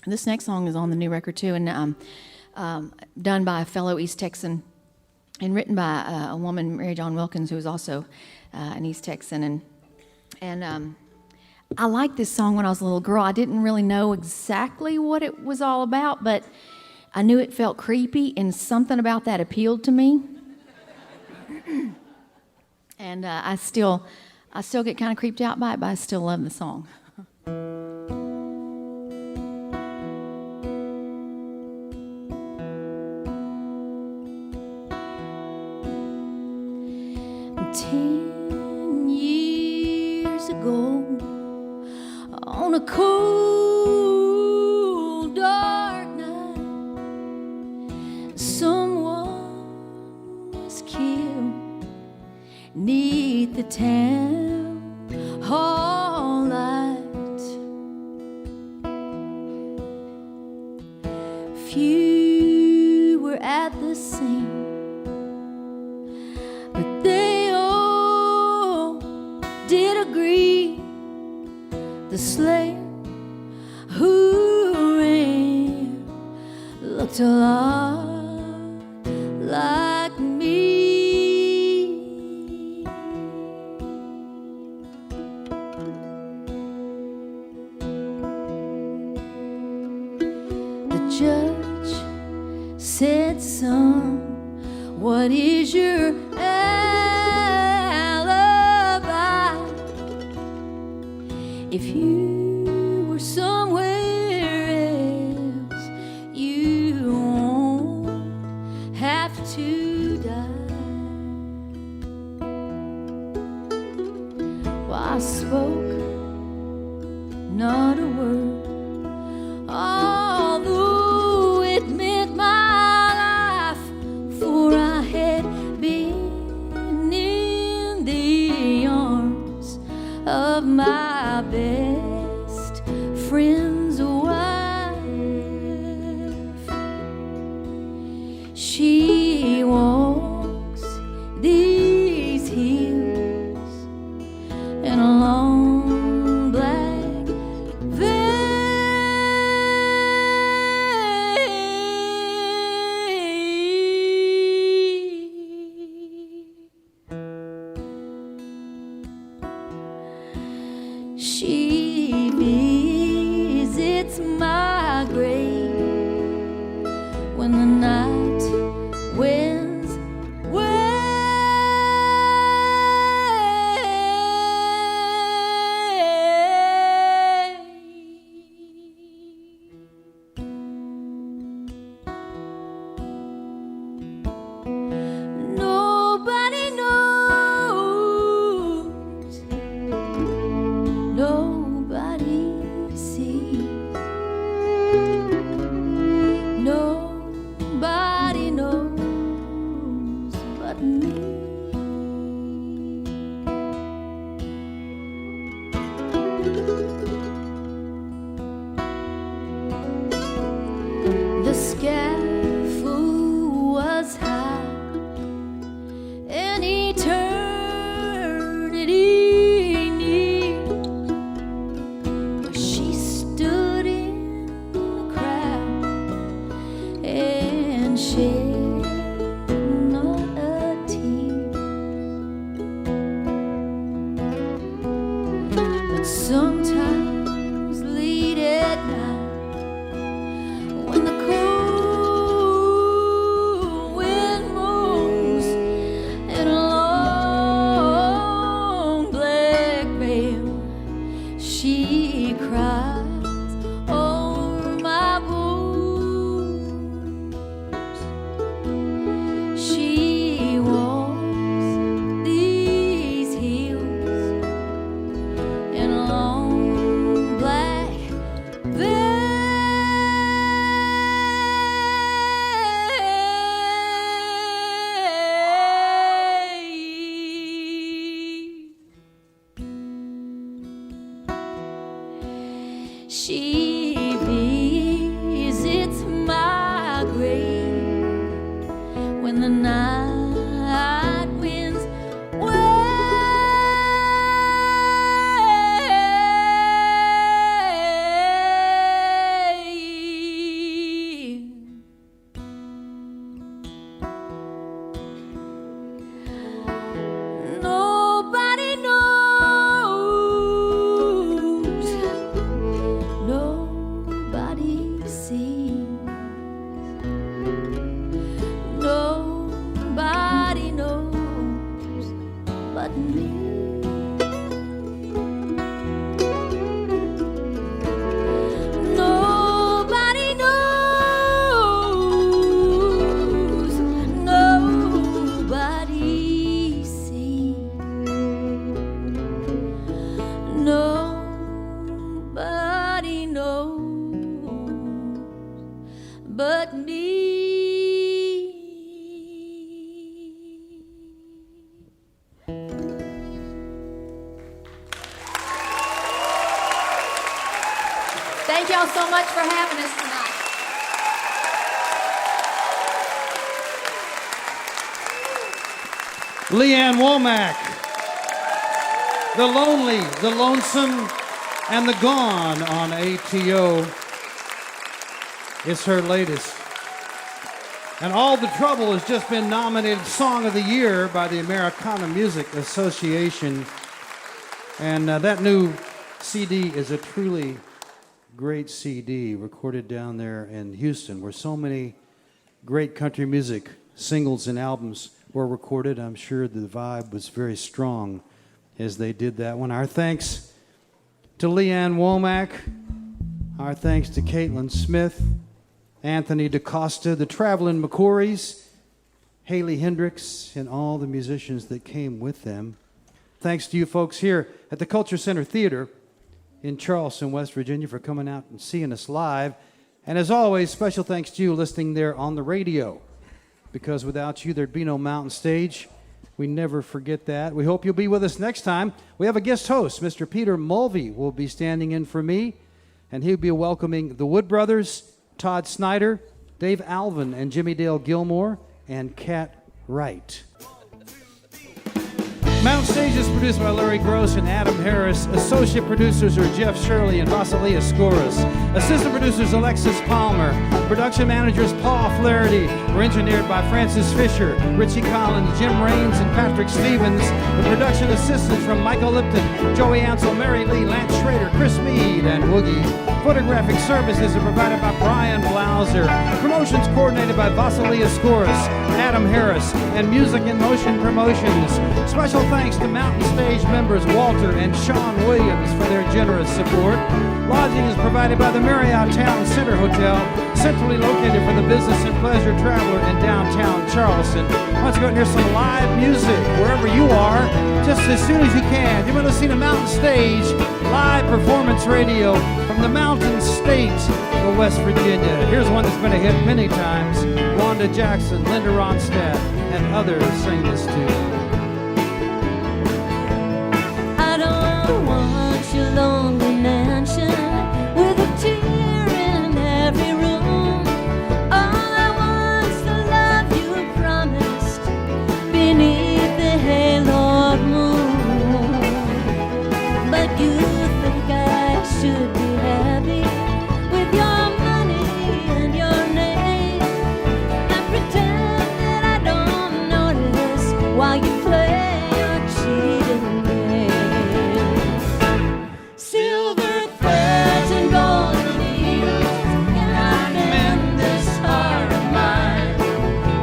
This next song is on the new record too, and done by a fellow East Texan, and written by a woman, Mary John Wilkins, who is also an East Texan. And I liked this song when I was a little girl. I didn't really know exactly what it was all about, but I knew it felt creepy, and something about that appealed to me. And I still get kind of creeped out by it, but I still love the song. Ago, on a cold, dark night, someone was killed 'neath the town hall light. Few were at the scene, but they all did agree the slayer who ran looked a lot like me. The judge said, son, what is your alibi? If you were somewhere else, you won't have to die. Well, I spoke not a word, although it meant my life, for I had been in the arms of my best friend's wife. She walks these hills in a long black veil. She visits my grave when the night winds nobody knows, nobody sees, nobody knows but me. The scaffold was high, and eternity near, where she stood in the crowd and shed not a tear. But sometimes late at night, when the cold wind moves in a long black veil, she cries over my bones. She walks these hills in a long black veil. She visits my grave when the night winds wail. Nobody knows, nobody sees, nobody knows but me. Nobody knows, nobody sees, nobody knows but me. Thank y'all so much for having us tonight. Leanne Womack, The Lonely, The Lonesome, and The Gone on ATO. It's her latest. And All the Trouble has just been nominated Song of the Year by the Americana Music Association. And that new CD is a truly great CD recorded down there in Houston, where so many great country music singles and albums were recorded. I'm sure the vibe was very strong as they did that one. Our thanks to Leanne Womack. Our thanks to Caitlyn Smith, Anthony DaCosta, the Travelin McCourys, Heynderickx, and all the musicians that came with them. Thanks to you folks here at the Culture Center Theater in Charleston, West Virginia, for coming out and seeing us live. And as always, special thanks to you listening there on the radio, because without you, there'd be no Mountain Stage. We never forget that. We hope you'll be with us next time. We have a guest host, Mr. Peter Mulvey, will be standing in for me, and he'll be welcoming the Wood Brothers, Todd Snyder, Dave Alvin, and Jimmy Dale Gilmore, and Cat Wright. Mountain Stage is produced by Larry Gross and Adam Harris. Associate producers are Jeff Shirley and Vasilia Skouras. Assistant producers Alexis Palmer. Production managers Paul Flaherty. We're engineered by Francis Fisher, Richie Collins, Jim Raines, and Patrick Stevens. The production assistants from Michael Lipton, Joey Ansel, Mary Lee, Lance Schrader, Chris Mead, and Woogie. Photographic services are provided by Brian Blauser. Promotions coordinated by Vasilia Skouras, Adam Harris, and Music in Motion Promotions. Special thanks to Mountain Stage members Walter and Sean Williams for their generous support. Lodging is provided by the Marriott Town Center Hotel, centrally located for the business and pleasure traveler in downtown Charleston. Why don't you go and hear some live music wherever you are, just as soon as you can. You're going to see the Mountain Stage live performance radio from the Mountain State of West Virginia. Here's one that's been a hit many times. Wanda Jackson, Linda Ronstadt, and others sing this tune. I don't want your lonely mansion with a tear in every room. All I want's the love you promised beneath the halo of moon. But you think I should be happy with your money and your name, and pretend that I don't notice while you play your cheating game. Silver threads and golden needles cannot mend this heart of mine,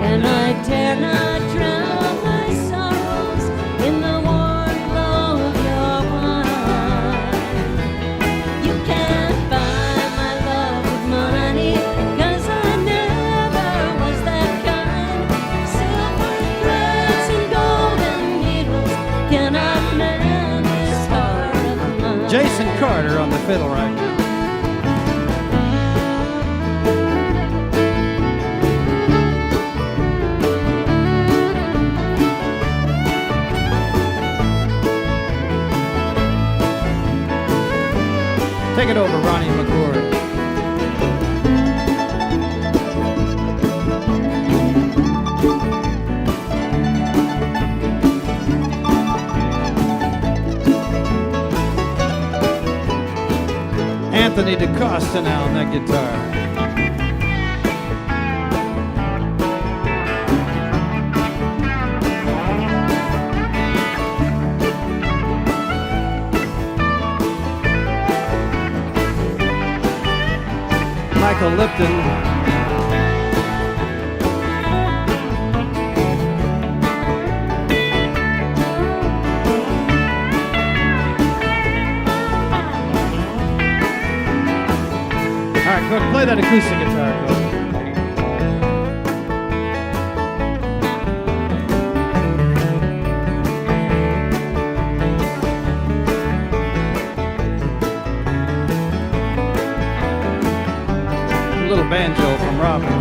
and I dare not drown my sorrows in the warm glow of your wine. You can't buy my love with money, 'cause I never was that kind. Silver threads and golden needles cannot mend this heart of mine. Jason Carter on the fiddle right now. Take it over, Ronnie McCourys. Anthony DaCosta now on that guitar. Michael Lipton. All right, Cook, play that acoustic guitar, Cook. A little banjo from Robin.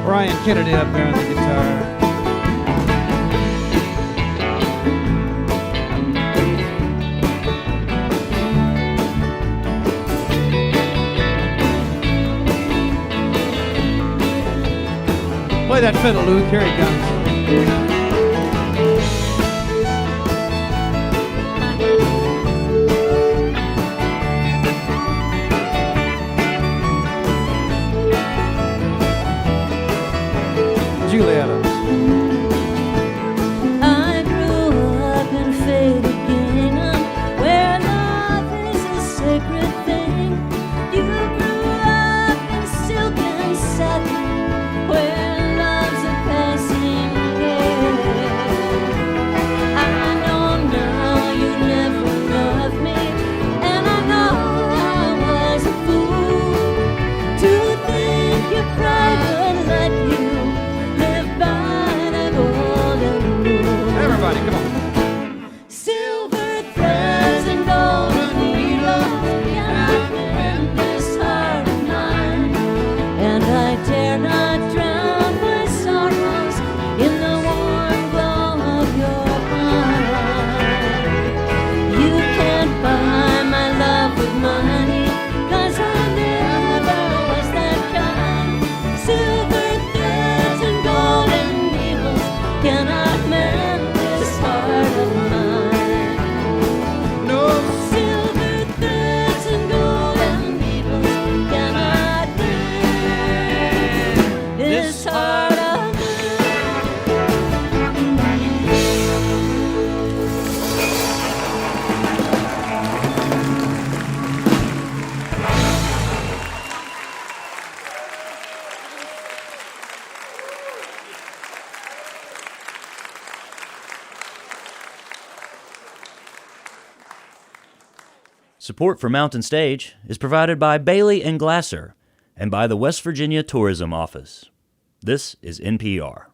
Brian Kennedy up there on the guitar. Play that fiddle, Luke. Here he comes. Julie Adams. I grew up in faded gingham, where love is a sacred thing. You grew up in silk and satin, where love's a passing gale. I know now you never loved me, and I know I was a fool to think your pride would let you live by the golden rule. Everybody, come on. Silver threads and golden needles cannot mend this heart of mine, and I dare not drown my sorrows in the warm glow of your eyes. You can't buy my love with money, 'cause I never was that kind. Silver threads and golden needles cannot mend this heart of mine. No silver threads and golden needles cannot mend this heart of mine. Support for Mountain Stage is provided by Bailey and Glasser and by the West Virginia Tourism Office. This is NPR.